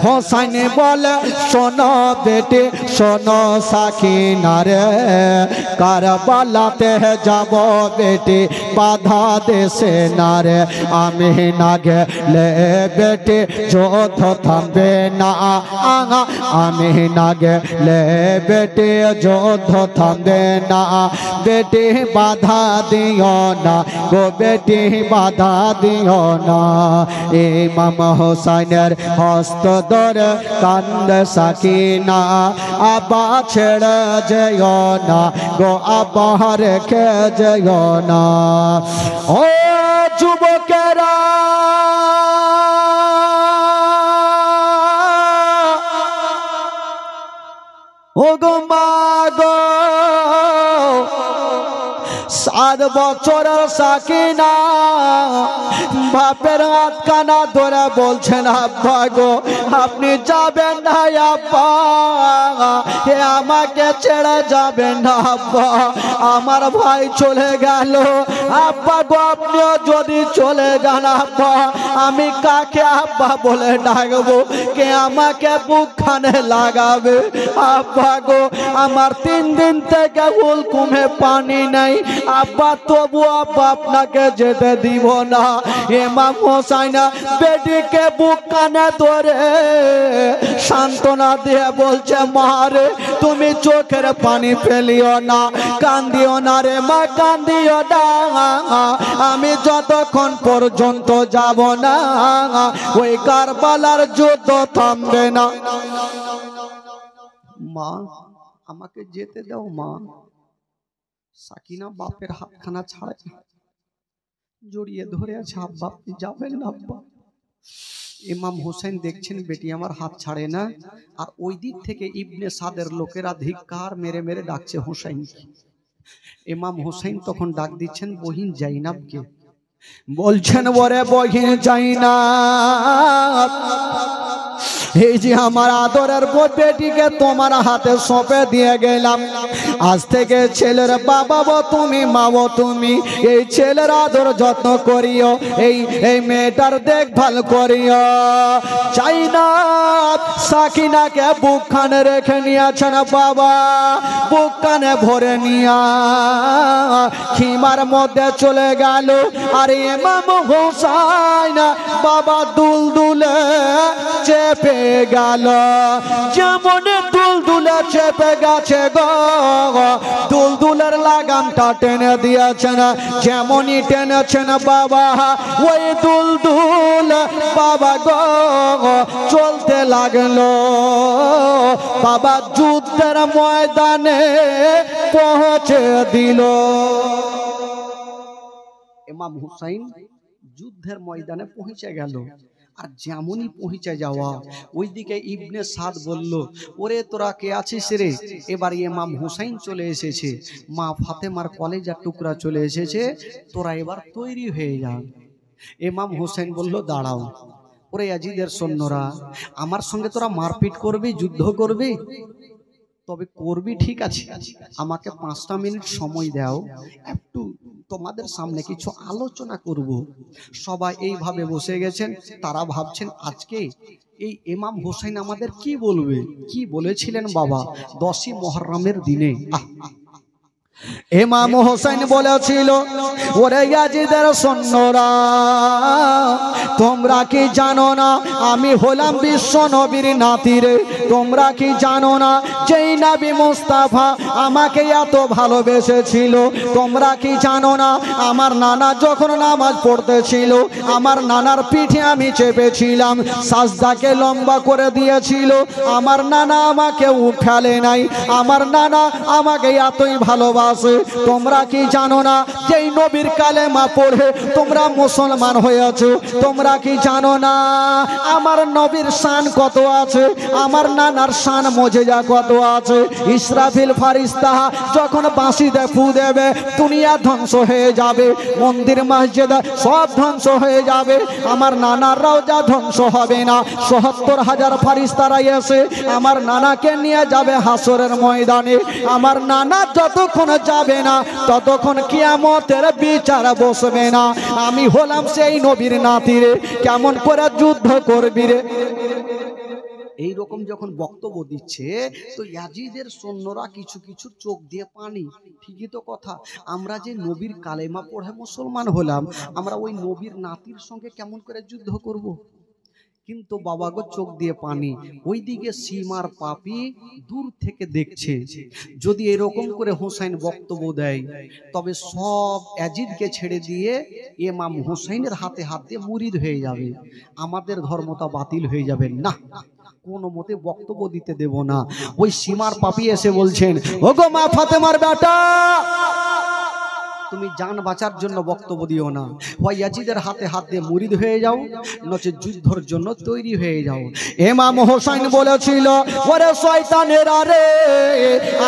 হোসেন বলে শোনো বেটি শোনো সাকিনা রে, কারবালাতে যাব বেটি বাধা দেশে না রে। আমি না গেলে বেটি যুদ্ধ থামবে না, আমি না গেলে বেটি যুদ্ধ থামবে না। বেটি বাধা দিও না গো, বেটি বাধা দিও না। ইমাম হোসেনের হস্ত ধরে কান্দে সাকিনা, আব্বা ছেড়ে যেও না গো, আব্বা রেখে যেও না। ও যুবকেরা, ও গো মা গো, 7 বছরের সাকিনা বাপের হাতখানা ধরে বলছেন আব্বা গো আপনি যাবেন না আব্বা, হে আমাকে ছেড়ে যাবেন না আব্বা, আমার ভাই চলে গেল। আব্বা গো আপনিও যদি চলে যান আব্বা, আমি কাকে আব্বা বলে ডাকবো? কে আমাকে বুকখানে লাগাবে? আব্বা গো আমার 3 দিন থেকে হুলকুমে পানি নাই আব্বা, তবু আব্বা আপনাকে যেতে দিব না। ইমাম হোসেন বেটিকে বুক কানে ধরে সান্ত্বনা দিয়ে বলছে মারে তুমি চোখের পানি ফেলিও না, কান্দিও না রে মা, কান্দিও না, আমি যতক্ষণ পর্যন্ত যাব না ওই কারবালার যুদ্ধ থামবে না। মা আমাকে যেতে দাও মা। সাকিনা বাপের হাতখানা ছাড়ে জড়িয়ে ধরে আছে, আব্বা আপনি যাবেন না আব্বা। ইমাম হোসেন দেখছেন বেটি আমার হাত ছাড়ে না, আর ওই দিক থেকে ইবনে সাদের লোকেরা ধিক্কার মেরে মেরে ডাকছে হোসেনকে। ইমাম হোসেন তখন ডাক দিচ্ছেন বহিন জাইনাবকে, বলছেন ওরে বহিন জাইনাব, এই যে আমার আদরের বেটিকে তোমার হাতে সঁপে দিয়ে গেলাম, আজ থেকে ছেলের বাবা তুমি, মা তুমি, এই ছেলের আদর যত্ন করিও, এই মেয়েটার দেখভাল করিও। চাই না সাকিনাকে বুকখানে রেখে নিয়েছেন বাবা, বুকখানে ভরে নিয়া খিমার মধ্যে চলে গেল। আর ইমাম হোসেন বাবা দুলদুলে চেপে গেল। যেমন দুলদুলে চেপে গেছে গো, দুলদুলের লাগামটা টেনে দিয়েছেন। যেমনই টেনেছেন বাবা, ওই দুলদুল বাবা গো চলতে লাগলো। বাবা যুদ্ধের ময়দানে পৌঁছে দিল। ইমাম হুসাইন যুদ্ধের ময়দানে পৌঁছে গেল। আর যেমনই পৌঁছে যাওয়া, ওইদিকে ইবনে সাদ বলল, ওরে তোরা কে আছিস রে? এবার ইমাম হুসাইন চলে এসেছে, মা ফাতেমার কলেজার টুকরা চলে এসেছে, তোরা এবার তৈরি হয়ে যা। ইমাম হুসাইন বলল, দাঁড়াও। ওরে ইয়াজিদের সৈন্যরা, আমার সঙ্গে তোরা মারপিট করবি, যুদ্ধ করবি? তবে করবি ঠিক আছে, আমাকে 5টা মিনিট সময় দাও, একটু তোমাদের সামনে কিছু আলোচনা করব। সবাই এইভাবে বসে গেছেন। তারা ভাবছেন আজকে এই ইমাম হুসাইন আমাদের কি বলবে। কি বলেছিলেন বাবা 10ই মুহররমের দিনে? ইমাম হুসাইন বলেছিল, ওরে ইয়াজিদের সৈন্যরা, তোমরা কি জানো না আমি হলাম বিশ্ব নবীর নাতি রে? তোমরা কি জানো না যেই নবী মুস্তাফা আমাকে এত ভালোবেসেছিল? তোমরা কি জানো না আমার নানা যখন নামাজ পড়তেছিল, আমার নানার পিঠে আমি চেপেছিলাম, সাজদাকে লম্বা করে দিয়েছিল, আমার নানা আমাকে উঠালে নাই, আমার নানা আমাকে এতই ভালোবাসে। তোমরা কি জানো না যেই নবীর কালেমা পড়ে তোমরা মুসলমান হয়েছো? তোমরা কি জানো না আমার নবীর শান কত আছে, আমার নানার শান মজেজা কত আছে? ইসরাফিল ফারিস্তা যখন বাঁশিতে ফু দেবে দুনিয়া ধ্বংস হয়ে যাবে, মন্দির মসজিদ সব ধ্বংস হয়ে যাবে, আমার নানার রওজা ধ্বংস হবে না। ৭০,০০০ ফারিস্তারা এসে আমার নানাকে নিয়ে যাবে হাসরের ময়দানে। আমার নানা যতক্ষণ যাবে না ততক্ষণ কিয়ামতের বিচার বসবে না। আমি হলাম সেই নবীর নাতি রে, কেমন করে যুদ্ধ করবি রে? এই রকম যখন বক্তব্য দিচ্ছে তো ইয়াজিদের সৈন্যরা কিছু কিছু চোখ দিয়ে পানি। ঠিকই তো কথা, আমরা যে নবীর কালেমা পড়ে মুসলমান হলাম, আমরা ওই নবীর নাতির সঙ্গে কেমন করে যুদ্ধ করব? কিন্তু বাবা গো চোখ দিয়ে পানি। ওইদিকে সীমার পাপী দূর থেকে দেখছে, যদি এরকম করে হুসাইন বক্তব্য দেয় তবে সব ইয়াজিদকে ছেড়ে দিয়ে ইমাম হুসাইনের হাতে হাত দিয়ে মুরিদ হয়ে যাবে, আমাদের ধর্মটা বাতিল হয়ে যাবে। না, কোনো মতে বক্তব্য দিতে দেব না। ওই সীমার পাপী এসে বলছেন, ওগো মা ফাতেমার বেটা, তুমি জান বাঁচার জন্য বক্তব্য দিও না, হয় ইয়াজিদের হাতে হাত দিয়ে মুরিদ হয়ে যাও, নচে যুদ্ধের জন্য তৈরি হয়ে যাও। ইমাম হুসাইন বলেছিল, ওরে শয়তানেরা রে,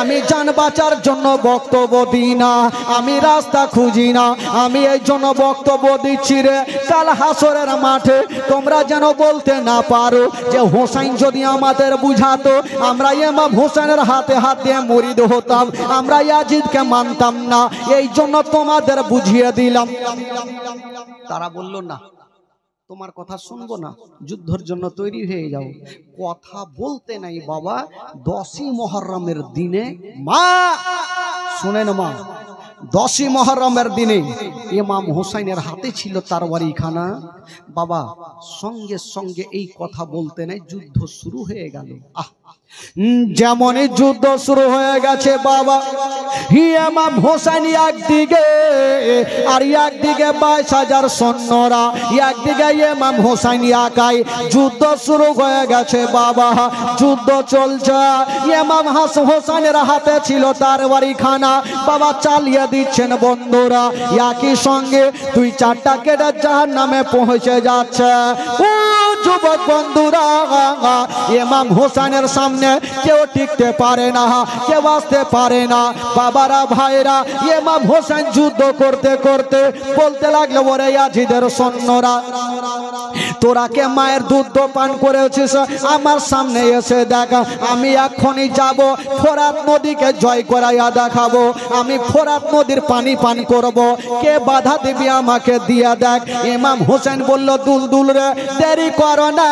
আমি জান বাঁচার জন্য বক্তব্য দিই না, আমি রাস্তা খুঁজি না, আমি এই জন্য বক্তব্য দিচ্ছি রে, কাল হাসরের মাঠে তোমরা যেন বলতে না পারো যে হুসাইন যদি আমাদের বুঝাতো, আমরা ইমাম হুসাইনের হাতে হাত দিয়ে মুরিদ হতাম, আমরা ইয়াজিদকে মানতাম না, এই জন্য তোমাদের বুঝিয়ে দিলাম। তারা বলল, না, তোমার কথা শুনবো না, যুদ্ধের জন্য তৈরি হয়ে যাও। কথা বলতে নাই বাবা 10ই মুহররমের দিনে, মা শুনেন মা, 10ই মুহররমের দিনে ইমাম হুসাইনের হাতে ছিল তরবারিখানা। বাবা সঙ্গে সঙ্গে এই কথা বলতে নাই, যুদ্ধ শুরু হয়ে গেল। যেমনই যুদ্ধ শুরু হয়ে গেছে বাবা, ইমাম হুসাইন একদিকে আর একদিকে 22,000 সৈন্যরা, একদিকে ইমাম হুসাইন একাই। যুদ্ধ শুরু হয়ে গেছে বাবা, যুদ্ধ চলছে। ইমাম হুসাইনের হাতে ছিল তরবারিখানা, বাবা চালিয়ে দিচ্ছেন বন্ধুরা। একই সঙ্গে 2-4টা কেটে জাহান্নামে পৌঁছে যাচ্ছে। ও যুবক বন্ধুরা, ইমাম হুসাইনের সামনে কেউ টিকতে পারে না, কেউ আসতে পারে না। বাবারা ভাইরা, ইমাম হুসাইন যুদ্ধ করতে করতে বলতে লাগলো, ওরে ইয়াজিদের সৈন্যরা, তোরা কে মায়ের দুধ পান করেছিস, আমার সামনে এসে দেখ, আমি এখনই যাব ফোরাত নদীকে জয় করাইয়া দেখাবো, আমি ফোরাত নদীর পানি পান করব, কে বাধা দিবি আমাকে দিয়া দেখ। ইমাম হুসাইন বলল, দুলদুল রে, দেরি করো না,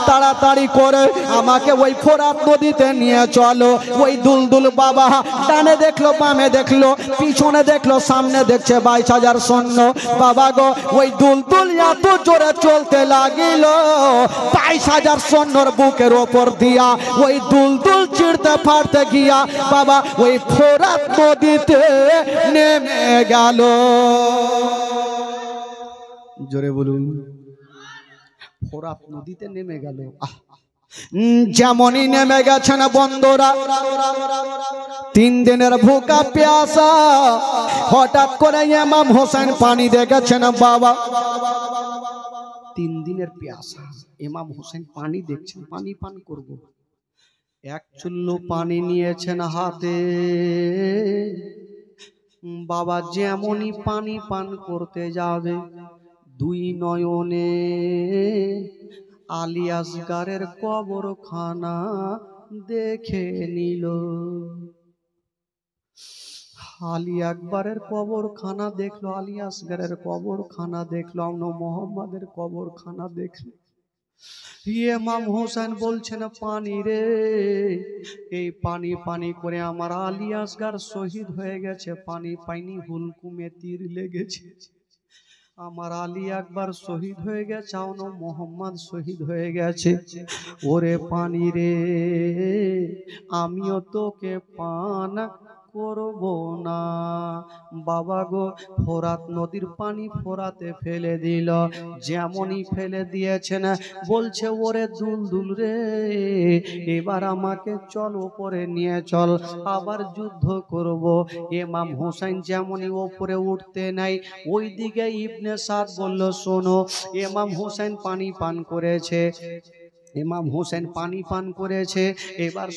তাড়াতাড়ি করে আমাকে ওই ফোরাত নদীতে নিয়ে চলো। ওই দুলদুল বাবা ডানে দেখলো, বামে দেখলো, পিছনে দেখলো, সামনে দেখছে 22,000 সৈন্য। বাবা গো, ওই দুলদুল এত জোরে চলতে চলতে লাগিল 22,000 সৈন্যর বুকের ওপর দিয়া ওই দুলদুল চিড়তে ফাড়তে গিয়া বাবা ওই ফোরাত নদীতে নেমে গেল। জোরে বলুন, ফোরাত নদীতে নেমে গেল। যেমনই নেমে গেছেন বন্ধুরা, 3 দিনের ভুকা প্যাসা, হঠাৎ করে ইমাম হোসেন পানি দেখেছেন বাবা। 3 দিনের প্যাসা, ইমাম হোসেন পানি দেখছেন, পানি পান করব। 1 চুল্লু পানি নিয়েছেন হাতে বাবা। যেমনই পানি পান করতে যাবে 2 নয়নে আলী আসগারের কবরখানা দেখে নিল। আলী আকবরের কবরখানা দেখলো, আলী আসগারের কবরখানা দেখলো, মোহাম্মদের কবরখানা দেখলো। ইমাম হোসেন বলছেন পানি রে, এই পানি পানি করে আমার আলী আসগার শহীদ হয়ে গেছে, পানি পাইনি, হুলকুমে তীর লেগেছে। আমার আলী আকবর শহীদ হয়ে গেছে, মোহাম্মদ শহীদ হয়ে গেছে। ওরে পানি রে, আমিও তোকে পান করব না বাবা গো। ফোরাত নদীর পানি ফোরাতে ফেলে দিল। যেমনই ফেলে দিয়েছেন বলছে ওরে দুলদুল রে, এবার আমাকে চল ওপরে নিয়ে চল, আবার যুদ্ধ করব। ইমাম হোসেন যেমনই ওপরে উঠতে নাই, ওইদিকে ইবনে সাদ বলল শোনো, ইমাম হোসেন পানি পান করেছে, ইমাম হোসেন পানি পান করেছে, এবার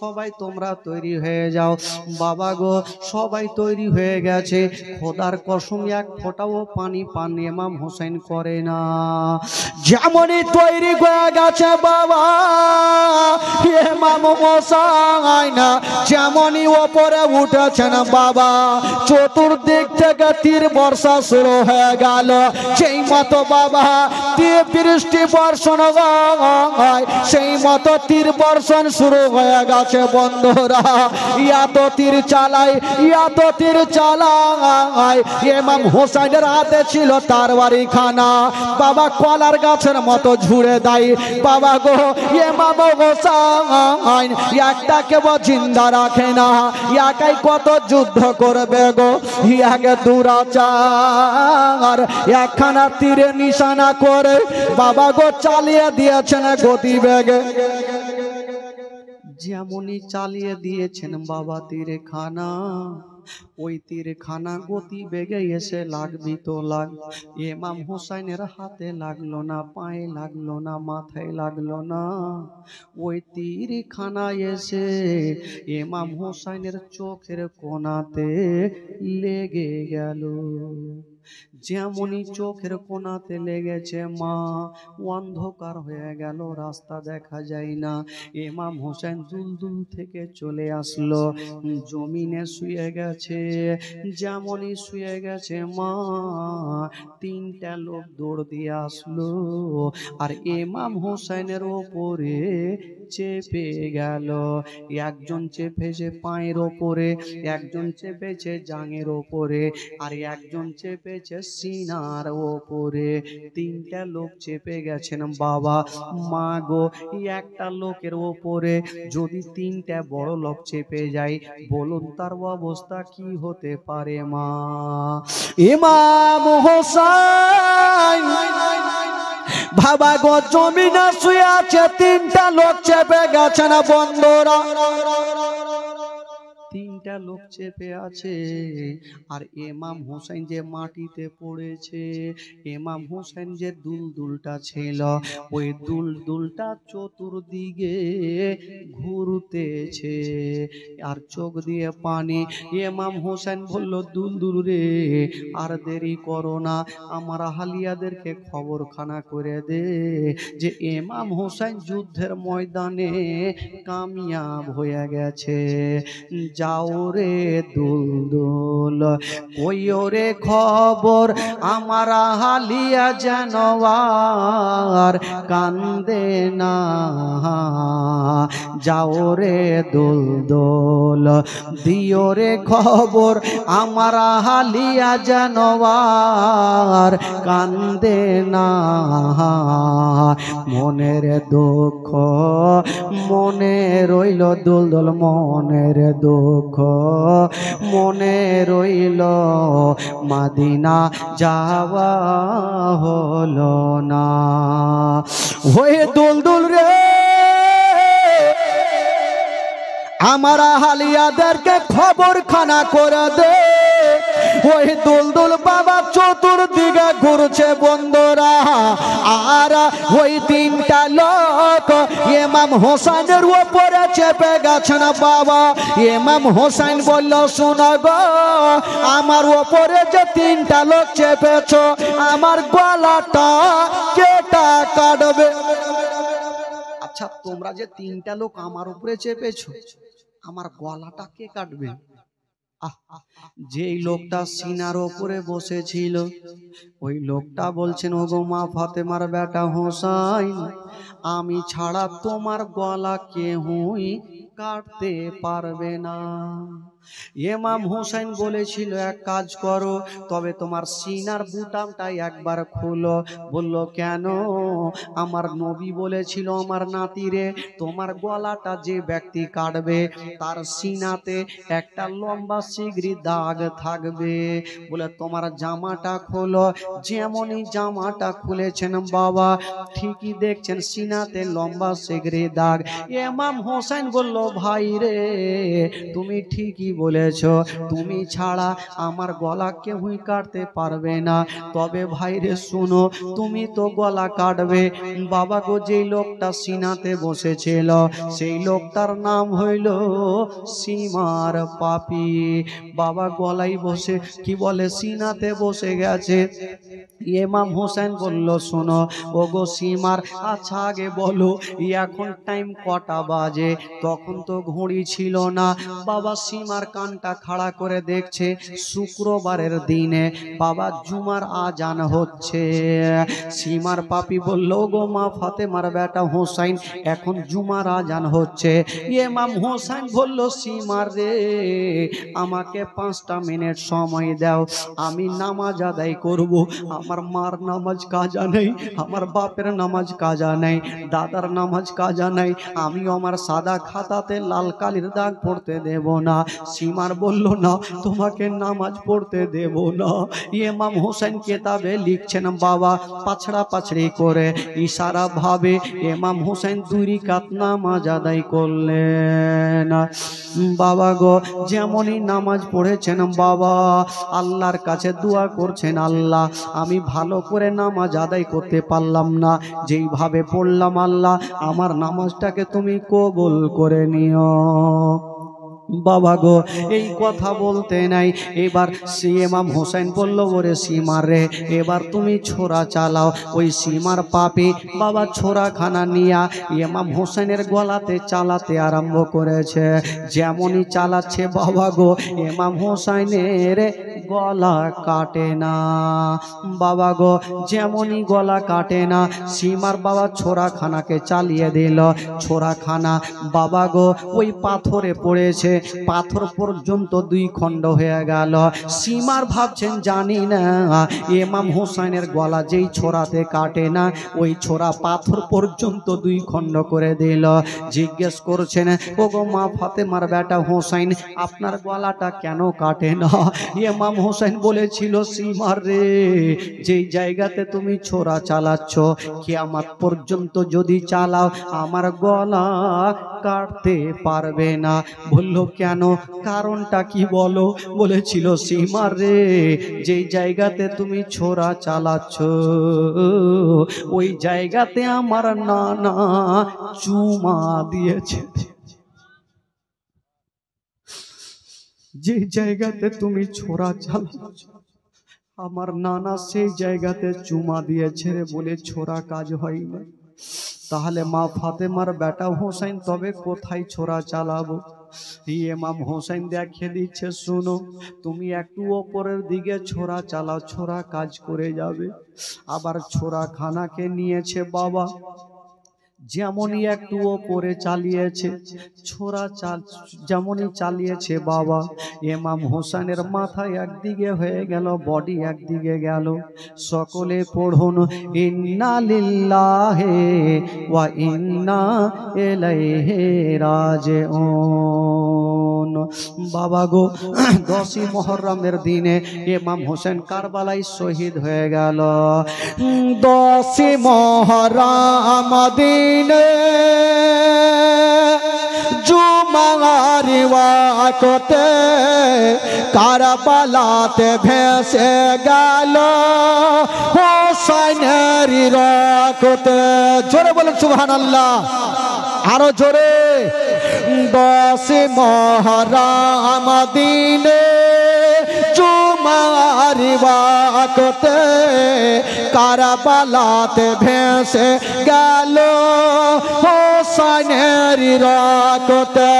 সবাই তোমরা তৈরি হয়ে যাও। বাবা গো সবাই তৈরি হয়ে গেছে, খোদার কসম 1 ফোঁটাও পানি পান ইমাম হোসেন করে না। যেমনই তৈরি হয়ে গেছে বাবা ইমাম হোসেন, যেমনই ওপরে উঠেছেন বাবা, চতুর্দিক থেকে তীর বর্ষা শুরু হয়ে গেল। সেই মতো বাবা তীর বৃষ্টি বর্ষণ হয়, সেই মতো তীর বর্ষণ শুরু হয়ে গেছে বন্ধুরা। এত তীর চালাই, এত তীর চালাই। ইমাম হোসেনের হাতে ছিল তরবারি খানা বাবা, কলার গাছের মতো ঝুড়ে দেয় বাবা গো। ইমাম হোসেন একটা কেব জিন্দা রাখে না, একাই কত যুদ্ধ করবে গো। ইয়াকে দুরাচার একখানা তীরে নিশানা করে বাবা গো চালিয়ে দিয়েছেন গতিবেগে। যেমনই চালিয়ে দিয়েছেন বাবা তীরে খানা, ওই তীর খানা গতি বেগে এসে লাগবি তো লাগ। ইমাম হোসেনের হাতে লাগলো না, পায়ে লাগলো না, মাথায় লাগলো না, ওই তীর খানা এসে ইমাম হোসেনের চোখের কোণাতে লেগে গেল। যেমনই চোখের কোণাতে লেগেছে মা, অন্ধকার হয়ে গেল, রাস্তা দেখা যায় না। ইমাম হোসেন দুলদুল থেকে চলে আসলো, জমিনে শুয়ে গেছে। যেমনই শুয়ে গেছে মা, 3টা লোক দৌড় দিয়ে আসলো, আর ইমাম হোসেনের ওপরে চেপে গেল। একজন চেপেছে পায়ের ওপরে, একজন চেপেছে জাঙের ওপরে, আর একজন চেপেছে সিনার ওপরে। 3টা লোক চেপে গেছেন বাবা। মা গো, একটা লোকের ওপরে যদি 3টা বড় লোক চেপে যায়, বলুন তার অবস্থা কি হতে পারে মা? ইমাম হোসেন বাবা গো জমিনে শুয়ে আছে, 3টা লোক চেপে গেছেন বন্ধুরা। 3টা লোক চেপে আছে, আর ইমাম হোসেন যে মাটিতে পড়েছে। ইমাম হোসেন যে দুলদুলটা ছিল, ওই দুলদুলটা চতুর্দিকে ঘুরতেছে, আর চোখ দিয়ে পানি। ইমাম হোসেন বলল দুলদুল রে, আর দেরি করো না, আমার আহলিয়াদেরকে খবরখানা করে দে যে ইমাম হোসেন যুদ্ধের ময়দানে কামিয়াব হয়ে গেছে। যাও রে দুলদুল কইও রে খবর আমার হালিয়া যেন আর কান্দে না যাও রে দুলদুল দিও রে খবর আমার হালিয়া যেন আর কান্দে না মনের দুঃখ মনে রইল দুলদুল মনের দুঃখ মনে রইল মদিনা যাওয়া হলো না হয়ে দুলদুল রে আমার হালিয়াদেরকে খবর খানা করে দে ওই দুলদুল বাবা চতুর্দিকে ঘুরছে বন্ধুরা আর ওই তিনটা লোক ইমাম হোসেনের উপরে চেপে গেছেন বাবা ইমাম হোসেন বলল শোনো গো আমার উপরে যে তিনটা লোক চেপেছ আমার গলাটা কেটা কাটবে আচ্ছা তোমরা যে তিনটা লোক আমার উপরে চেপেছ আমার গলাটা কে কাটবে যেই লোকটা সিনার উপরে বসেছিল ওই লোকটা বলছেন ওগো মা ফাতেমার বেটা হোসাইন আমি ছাড়া তোমার গলা কেউই কাটতে পারবে না ইমাম হোসেন বলেছিল এক কাজ করো তবে তোমার সিনার বুতামটাই একবার খুলো বলল কেন আমার নবী বলেছিল আমার নাতিরে তোমার গলাটা যে ব্যক্তি কাটবে তার সিনাতে একটা লম্বা শিগরি দাগ থাকবে বলে তোমার জামাটা খোলো যেমনই জামাটা খুলেছেন বাবা ঠিকই দেখছেন সিনাতে লম্বা শিগরি দাগ ইমাম হোসেন বলল ভাই রে তুমি ঠিকই বলেছ তুমি ছাড়া আমার গলা কেউই কাটতে পারবে না তবে ভাইরে শুনো তুমি তো গলা কাটবে বাবা গো যেই লোকটা সিনাতে বসেছিল সেই লোকটার নাম হইল সীমার পাপি বাবা গলাই বসে কি বলে সিনাতে বসে গেছে ইমাম হোসেন বলল শোনো ওগো সীমার আচ্ছা আগে বলো এখন টাইম কটা বাজে তখন তো ঘড়ি ছিল না বাবা সীমার কানটা খাড়া করে দেখছে শুক্রবারের দিনে বাবা জুমার আজান হচ্ছে সীমার পাপি বলল গো মা ফাতেমার বেটা হোসাইন এখন জুমার আজান হচ্ছে ইমাম হোসেন বলল সীমার রে আমাকে 5টা মিনিট সময় দাও আমি নামাজ আদায় করব আমার মার নামাজ কাজা নেই আমার বাপের নামাজ কাজা নেই দাদার নামাজ কাজা নেই আমি আমার সাদা খাতাতে লাল কালির দাগ পড়তে দেব না সীমার বলল না তোমাকে নামাজ পড়তে দেব না ইমাম হোসেন কেতাবে লিখছেন বাবা পাছড়া পাছড়ি করে ইশারা ভাবে ইমাম হোসেন 2 রাকাত নামাজ আদায় করলেন বাবা গো যেমনই নামাজ পড়েছেন বাবা আল্লাহর কাছে দোয়া করছেন আল্লাহ আমি ভালো করে নামাজ আদায় করতে পারলাম না যেইভাবে পড়লাম আল্লাহ আমার নামাজটাকে তুমি কবুল করে নিও বাবা গো এই কথা বলতে নাই এবার ইমাম হোসেন বলল ওরে সীমার রে এবার তুমি ছোরা চালাও ওই সীমার পাপি বাবা ছোরা খানা নিয়া ইমাম হোসেনের গলাতে চালাতে আরম্ভ করেছে যেমনই চালাচ্ছে বাবা গো ইমাম হোসেনের গলা কাটে না বাবা গো যেমনই গলা কাটে না সীমার বাবা ছোরা খানাকে চালিয়ে দিল ছোরা খানা বাবা গো ওই পাথরে পড়েছে পাথর পর্যন্ত 2 খণ্ড হয়ে গেল সীমার ভাবছেন জানি না ইমাম হোসেনের গলা যেই ছোরাতে কাটে না ওই ছোরা পাথর পর্যন্ত 2 খণ্ড করে দিল জিজ্ঞেস করছেন ওগো মা ফাতেমার বেটা হোসেন আপনার গলাটা কেন কাটে না ইমাম হোসেন বলেছিল সীমার রে যেই জায়গাতে তুমি ছোরা চালাচ্ছ কিয়ামত পর্যন্ত যদি চালাও আমার গলা কাটতে পারবে না বলল কেন কারণটা কি বলো বলেছিল সীমার রে যেই জায়গাতে তুমি ছোরা চালাচ্ছ ওই জায়গাতে আমার নানা চুমা দিয়েছে যে জায়গাতে তুমি ছোরা চালাচ্ছ আমার নানা সেই জায়গাতে চুমা দিয়েছে রে বলে ছোরা কাজ হয় না তাহলে মা ফাতেমার বেটা হোসেন তবে কোথায় ছোরা চালাবো ইমাম হোসেন দেখে দিচ্ছে, শুনো তুমি একটু ওপরের দিকে ছোরা চালাও, ছোরা কাজ করে যাবে। আবার ছোরা খানাকে নিয়েছে বাবা, যেমনই একটু ওপরে চালিয়েছে, ছোরা যেমনই চালিয়েছে বাবা, ইমাম হোসেনের মাথায় একদিকে হয়ে গেল, বডি একদিকে গেল। সকলে পড়ুন, ইন্না লিল্লাহি ওয়া ইন্না ইলাইহি রাজিউন। বাবা গো, 10ই মুহররমের দিনে ইমাম হোসেন কারবালায় শহীদ হয়ে গেল। 10ই মুহররম দিনে জুমার ওয়াক্তে কারবালাতে ভেসে গেল হোসেনের রক্তে। জোরে বলুন সুবহানাল্লাহ, আরো জোরে। 10ই মুহররম দিনে জুমার ওয়াক্তে কারবালাতে ভেসে গেল হোসেনের রক্তে।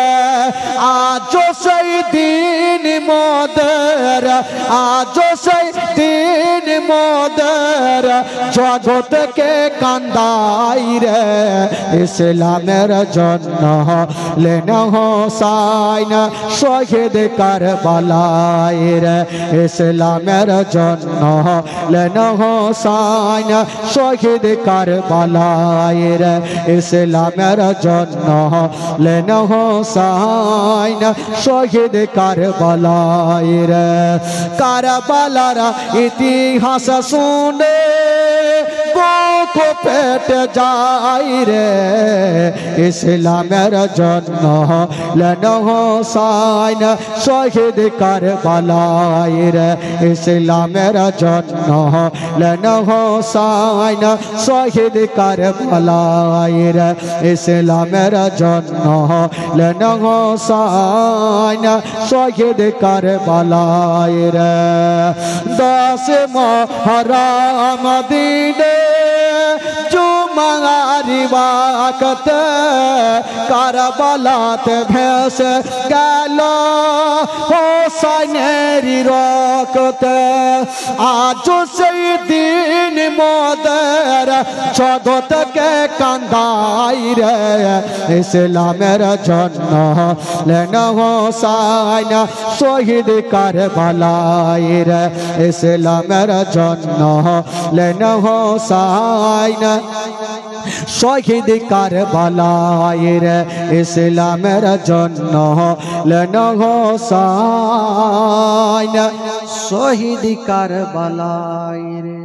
আজ সেই দিন মোদের, আজ সেই দিন মোদের জগৎকে কান্দাই রে। ইসলামের জন্য লেন হোসেন শহীদ কারবালায় রে। ইসলামের জন্য লেন হোসেন শহীদ কারবালায় রে। ইসলামের জন্য লেন হোসেন শহীদ কারবালায় রে। কারবালার ইতিহাস শুনে বুক পেটে যাই রে। ইসলামের জন্য লেন হোসেন শহীদ কারবালায় রে। ইসলামের জন্য লেন হোসেন শহীদ কারবালায় রে। ইসলামের জন্য লেন হোসেন শহীদ কারবালায় রে। 10 মুহররম দিনে জুমার ওয়াক্তে কারবালাতে ভেসে গেল হোসেনের রক্তে। আজ সেই দিন মোদের জগৎকে কান্দাই রে। ইসলামের জন্য লেন হোসেন শহীদ কারবালায় রে। ইসলামের জন্য লেন হোসেন শহীদ কারবালায় রে। ইসলামের জন্য লেন হোসেন শহীদ কারবালায় রে।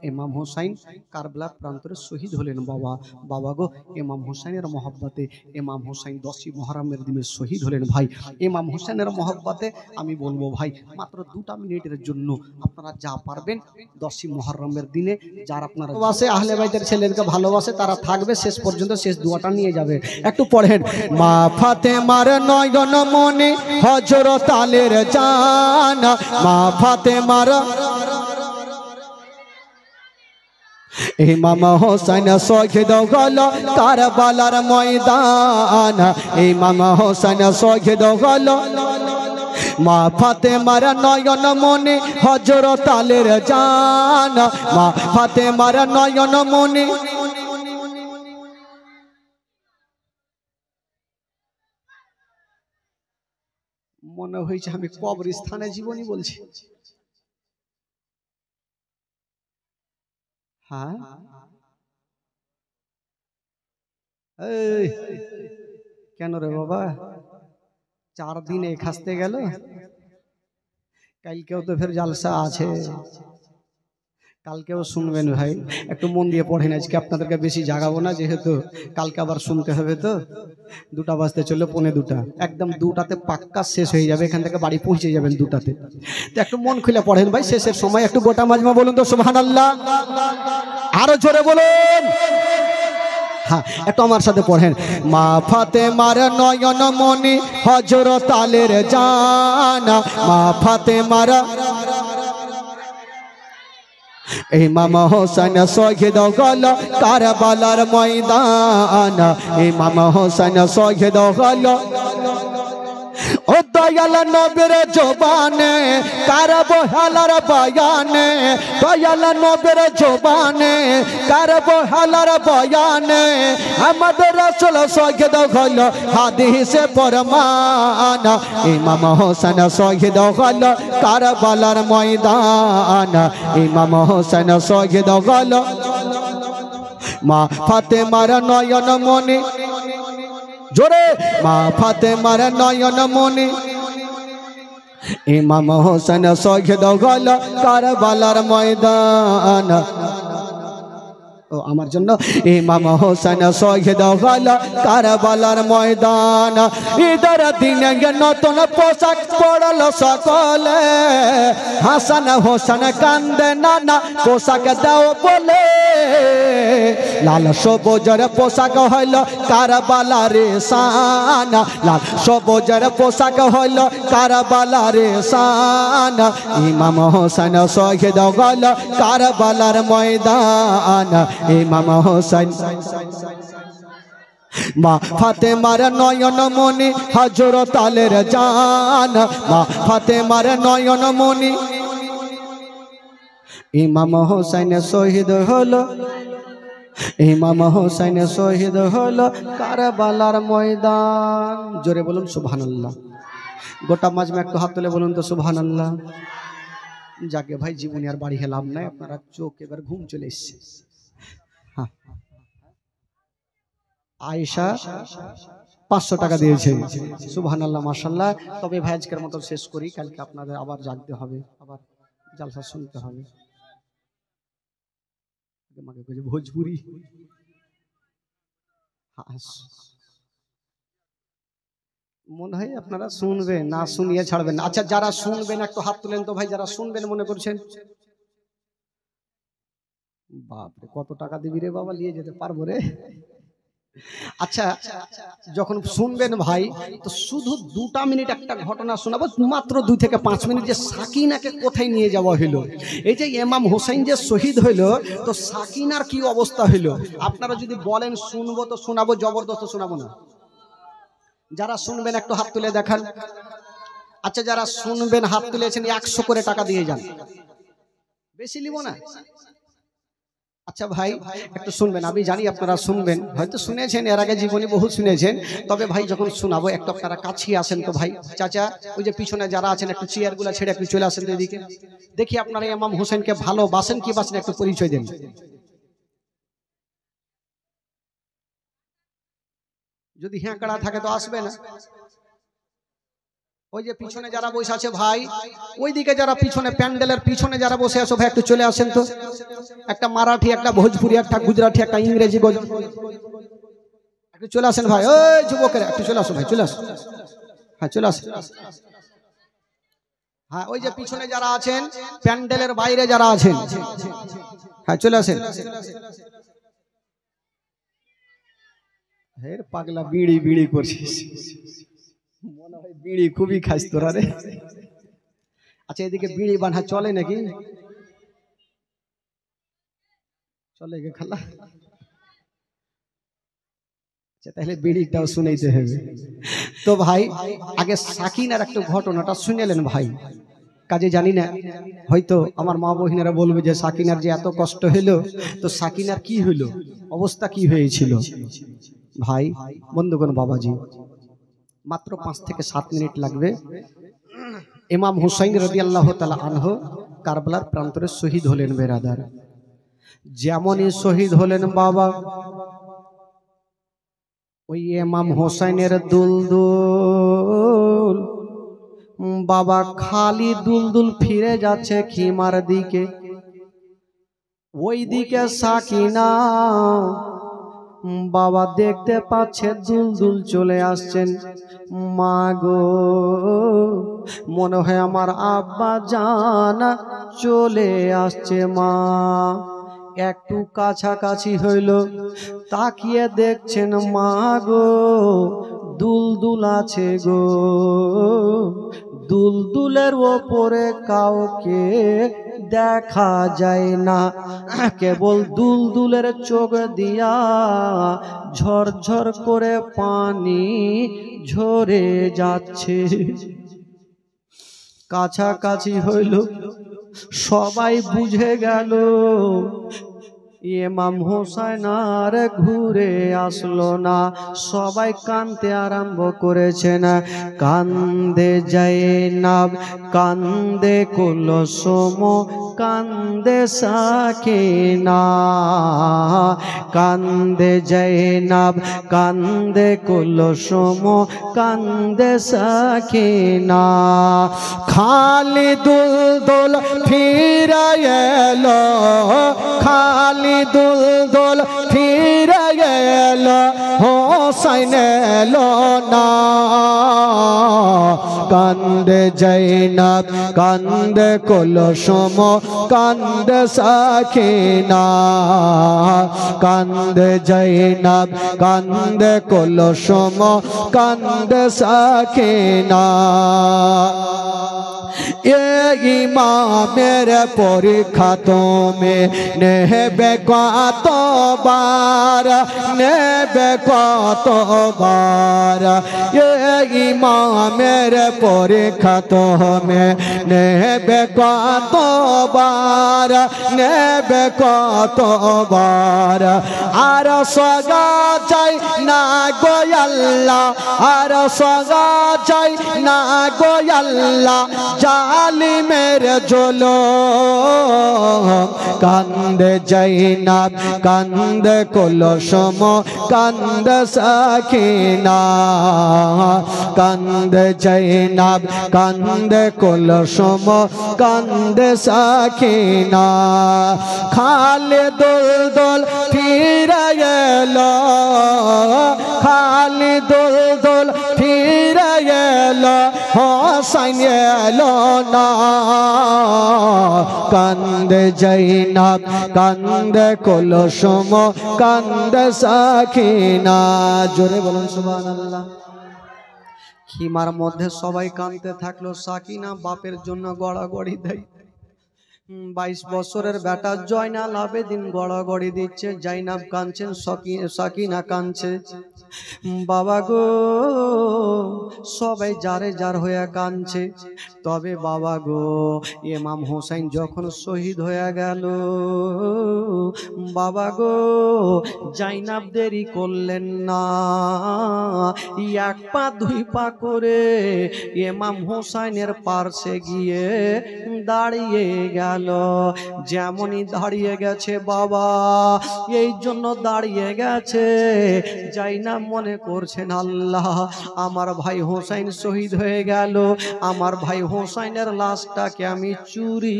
ইমাম হোসেন কারবালা প্রান্তরে শহীদ হলেন বাবা। বাবা গো, ইমাম হোসেনের মহব্বতে ইমাম হোসেন 10ই মুহররমের দিনে শহীদ হলেন ভাই। ইমাম হোসেনের মহব্বতে আমি বলবো ভাই, মাত্র 2টা মিনিটের জন্য আপনারা যা পারবেন 10ই মুহররমের দিনে যারা আপনারা ভালোবাসে, আহলে বাইতের ছেলেদেরকে ভালোবাসে, তারা থাকবে শেষ পর্যন্ত, শেষ দুয়াটা নিয়ে যাবে। একটু পড়েন। মা ফাতেমার নয়ন মনি হযরত আলীর জান। মা ফাতেমার ইমাম হোসেন শহীদ হল কারবালার ময়দান। ইমাম হোসেন শহীদ হল মা ফাতেমার নয়ন মনি হযরত আলীর জান। মা ফাতেমার নয়ন মনি। মনে হয়েছে আমি কবরস্থানে জীবনী বলছি। হ্যাঁ, এই কেন রে বাবা, 4 দিনে খাসতে গেল, কালকেও তো ফের জালসা আছে, কালকেও শুনবেন ভাই। একটু মন দিয়ে পড়েন, আজকে আপনাদেরকে বেশি জাগাবো না, যেহেতু কালকে আবার শুনতে হবে। তো 2টা বাজতে চললো, 1:45, একদম 2টাতে পাক্কা শেষ হয়ে যাবে, এখান থেকে বাড়ি পৌঁছে যাবেন 2টাতে। তো একটু মন খুলে পড়েন ভাই, শেষের সময় একটু গোটা মাজমা বলুন তো সুবহানাল্লাহ, আরো জোরে বলুন। হ্যাঁ, একটু আমার সাথে পড়েন। মা ফাতেমার নয়ন মনি হযরত আলীর জান। মা ফাতেমার ইমাম হোসেন শহীদ হল কারবালার ময়দান। ইমাম হোসেন শহীদ হল ও দয়াল নবীর জবানে করবো হেলার বয়ানে, দয়াল নবীর জবানে করবো হেলার বয়ানে, আমাদের রাসূল শহীদ হল হাদিসে ফরমান, ইমাম হোসেন শহীদ হল কারবালার ময়দান, ইমাম হোসেন শহীদ হল মা ফাতেমার নয়ন মনি, জোরে মা ফাতেমার নয়ন মনি, ইমাম হোসেন শহীদ হল কারবালার ময়দান। ও আমার জন্য ইমাম হোসেন শহীদ হল কারবালার ময়দান। ঈদের দিনে নতুন পোশাক পরল সকলে, হাসান হোসেন কান্দে নানা পোশাক দাও বলে, লাল সবুজের পোশাক হইল কারবালার শান, লাল সবুজের পোশাক হইল কারবালার শান, ইমাম হোসেন শহীদ হল কারবালার ময়দান, ইমাম হোসেন। মা ফাতেমার নয়ন মনি হযরত আলীর জান, মা ফাতেমার নয়ন মনি, ইমাম হোসেন শহীদ হলো, ইমাম হোসেন শহীদ হলো কারবালার ময়দান। জোরে বলুন সুবহানাল্লাহ। গোটা মাজমা একটু হাত তুলে বলুন তো সুবহানাল্লাহ। যাকে ভাই জীবনে আর বাড়ি হেলাম নাই, আপনারা চোখ এবার ঘুম চলে এসছে। আয়েশা 500 টাকা দিয়েছে, সুবহানাল্লাহ মাশাআল্লাহ। তবে ভাই আজকের মতো শেষ করি, কালকে আপনাদের আবার জাগতে হবে, আবার জালসা শুনতে হবে। ভোজপুরি মনে হয় আপনারা শুনবেন, না শুনিয়ে ছাড়বেন। আচ্ছা যারা শুনবেন একটু হাত তুলেন তো ভাই, যারা শুনবেন মনে করছেন। বাপরে কত টাকা দিবি রে বাবা, নিয়ে যেতে পারবো রে। আচ্ছা যখন শুনবেন ভাই, তো শুধু 2টা মিনিট একটা ঘটনা শোনাবো, মাত্র 2 থেকে 5 মিনিট, যে সাকিনাকে কোথায় নিয়ে যাওয়া হলো। এই যে ইমাম হোসেন যে শহীদ হইলো, তো সাকিনার কি অবস্থা হইলো আপনারা যদি বলেন শুনবো তো শোনাবো, জবরদস্ত শোনাবো না। যারা শুনবেন একটু হাত তুলে দেখান। আচ্ছা যারা শুনবেন হাত তুলেছেন 100 করে টাকা দিয়ে যান, বেশি নিব না। আচ্ছা ভাই একটু শুনবেন, আমি জানি আপনারা শুনবেন, হয়তো শুনেছেন এর আগে জীবনে বহু শুনেছেন, তবে ভাই যখন শোনাবো একটু আপনারা কাছে আসেন তো ভাই। চাচা ওই যে পিছনে যারা আছেন একটু চেয়ারগুলো ছেড়ে একটু চলে আসেন তো এদিকে, দেখি আপনারা ইমাম হোসেনকে ভালোবাসেন কি বাসেন, একটু পরিচয় দেন। যদি হ্যাঁ করা থাকে তো আসবে না। ওই যে পিছনে যারা বসে আছে ভাই, ওইদিকে যারা পিছনে প্যান্ডেলের পিছনে যারা বসে আছো ভাই একটু চলে আসেন তো। একটা মারাঠি, একটা ভোজপুরি, একটা গুজরাটি, একটা ইংরেজি, একটু চলে আসেন ভাই। ওই যুবকেরা একটু চলে আসো ভাই, চলে আসো। হ্যাঁ চলে আসেন। হ্যাঁ ওই যে পিছনে যারা আছেন, প্যান্ডেলের বাইরে যারা আছেন, হ্যাঁ চলে আসেন। হে পাগলা বিড়ি বিড়ি করছিস, মনে হয় বিড়ি খুবই খাস তোরা রে। আচ্ছা এদিকে বিড়ি বাঁধা চলে নাকি? চলে গে খালা। আচ্ছা তাহলে বিড়িটাও শুনাইতে হবে। তো ভাই আগে সাকিনার একটা ঘটনাটা শুনেলেন ভাই, কাজে জানি না হয়তো আমার মা বহিনেরা বলবে যে সাকিনার যে এত কষ্ট হলো, তো সাকিনার কি হলো, অবস্থা কি হয়েছিল। ভাই বন্ধুগণ বাবাজি, মাত্র 5 থেকে 7 মিনিট লাগবে। ইমাম হুসাইন রাদিয়াল্লাহু তাআলা আনহু কারবালার প্রান্তরে শহীদ হলেন বেরাদার। যেমনই শহীদ হলেন বাবা, ওই ইমাম হুসাইনের দুলদুল বাবা খালি দুলদুল ফিরে যাচ্ছে খিমার দিকে। ওই দিকে সাকিনা বাবা দেখতে পাচ্ছে দুলদুল চলে আসছেন। মা গো মনে হয় আমার আব্বা জানা চলে আসছে। মা একটু কাছাকাছি হইল, তাকিয়ে দেখছেন মা গো দুলদুল আছে গো, দুলদুলের ওপরে কাউকে দেখা যায় না, কেবল দুলদুলের চোখ দিয়া ঝরঝর করে পানি ঝরে যাচ্ছে। কাছাকাছি হইল, সবাই বুঝে গেল ইমাম হোসেন আর ঘুরে আসলো না। সবাই কাঁদতে আরম্ভ করেছেন। কান্দে জাইনাব, কান্দে কুলসুম, কান্দে সাকিনা, কান্দে জাইনাব, কান্দে কুলসুম, কান্দে সাকিনা। খালি দুলদুল ফিরে এলো, খালি দুলদুল ফিরে এলো, হোসেন এলো না। কান্দে জাইনাব, কান্দে কুলসুম, কান্দে সাকিনা, কান্দে জাইনাব, কান্দে কুলসুম, কান্দে সাকিনা। ইমামের পরীক্ষা তুমি নেবে কতবার, নেবে কতবার। ইমামের পরীক্ষা তুমি নেবে কতবার, নেবে কতবার। আর সগা চাই না গো আল্লাহ, আর সগা চাই না গো আল্লাহ, জালিমের জুলুম। কান্দে জাইনাব, কান্দে কুলসুম, কান্দে সাকিনা, কান্দে জাইনাব, কান্দে কুলসুম, কান্দে সাকিনা। খালি দুলদুল ফিরে এলো, খালি দুলদুল ফিরে এলো, হোসেন এলো না। কান্দে জাইনাব, কান্দে কুলসুম, কান্দে সাকিনা। জোরে বলুন সুবহানাল্লাহ। খিমার মধ্যে সবাই কাঁদতে থাকলো। সাকিনা বাপের জন্য গড়াগড়ি দেয়। 22 বছরের বেটা জয়নাল আবেদিন গড়াগড়ি দিচ্ছে, জাইনাব কাঁদছেন, সাকিনা কাঁদছে। বাবা গো, সবাই যারে যার হয়ে কাঁদছে। তবে বাবা গো, ইমাম হোসেন যখন শহীদ হয়ে গেল, বাবা গো, জাইনাব দেরি করলেন না। এক পা দুই পা করে ইমাম হোসেনের পার্শ্বে গিয়ে দাঁড়িয়ে গেল। যেমনই দাঁড়িয়ে গেছে বাবা, এই জন্য দাঁড়িয়ে গেছে, জাইনাব মনে করছেন আল্লাহ আমার ভাই হোসেন শহীদ হয়ে গেল, আমার ভাই হোসেনের লাশটাকে আমি চুরি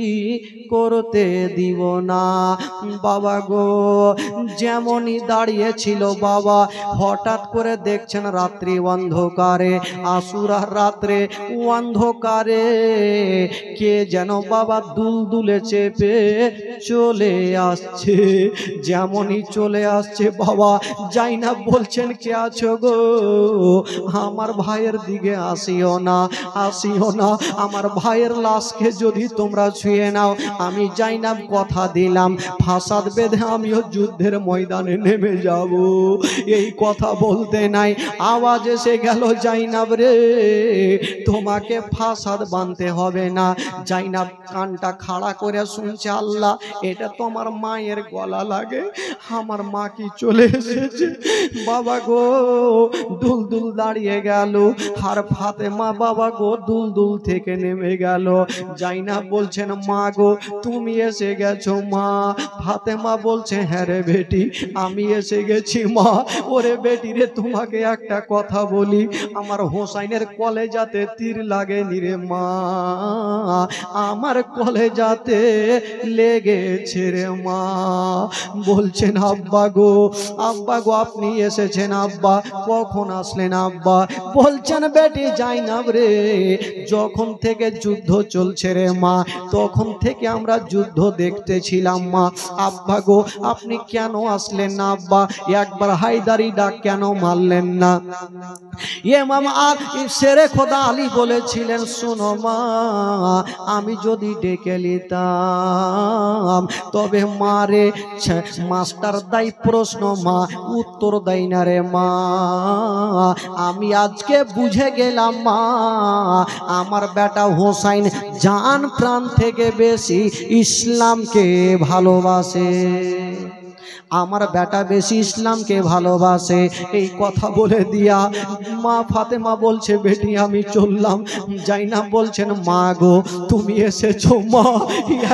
করতে দিব না। বাবা গো, যেমনই দাঁড়িয়ে ছিল বাবা, হঠাৎ করে দেখছেন রাত্রি অন্ধকারে, আশুরার রাত্রে অন্ধকারে কে যেন বাবা দুলদুলে চেপে চলে আসছে। যেমনই চলে আসছে বাবা, জাইনাব বলছেন কে আছো গো, আমার ভাইয়ের দিকে আসিও না, আসিও না, আমার ভাইয়ের লাশকে যদি তোমরা ছুঁয়ে নাও, আমি জাইনাব কথা দিলাম ফাসাদ বেঁধে আমিও যুদ্ধের ময়দানে নেমে যাব। এই কথা বলতে নাই আওয়াজ এসে গেল, জাইনাব রে তোমাকে ফাসাদ বাঁধতে হবে না। জাইনাব কানটা খাড়া করে শুনছে, আল্লাহ এটা তো আমার মায়ের গলা লাগে, আমার মা কি চলে এসেছে। বাবা গো, দুলদুল দাঁড়িয়ে গেল, আর ফাতেমা বাবা গো দুলদুল থেকে নেমে গেল। জাইনাব বলছেন মা গো তুমি এসে গেছো মা। ফাতেমা বলছে হ্যাঁ রে বেটি আমি এসে গেছি মা। ওরে বেটি রে তোমাকে একটা কথা বলি, আমার হোসাইনের কলেজাতে তীর লাগেনি রে মা, আমার কলেজাতে লেগেছে রে মা। বলছেন আব্বা গো, আব্বা গো আপনি এসেছেন আব্বা, কখন আসলেন আব্বা? বলছেন বেটি জাইনাব রে যখন থেকে যুদ্ধ চলছে রে মা, তখন থেকে আমরা যুদ্ধ দেখতেছিলাম মা। আব্বা গো আপনি কেন আসলেন না আব্বা, একবার হায়দারি ডাক কেন মারলেন না? ইমাম শেরে খোদা আলী বলেছিলেন, শোনো মা, আমি যদি ডেকে নিতাম তবে মারে মাস্টার দাই প্রশ্ন, মা উত্তর দেয় না রে মা। আমি আজকে বুঝে গেলাম মা, আমার বেটা হোসাইন জান প্রাণ থেকে বেশি ইসলামকে ভালোবাসে, আমার বেটা বেশি ইসলামকে ভালোবাসে। এই কথা বলে দিয়া মা ফাতেমা বলছে, বেটি আমি চললাম। জাইনাব বলছেন, মা গো তুমি এসেছো মা,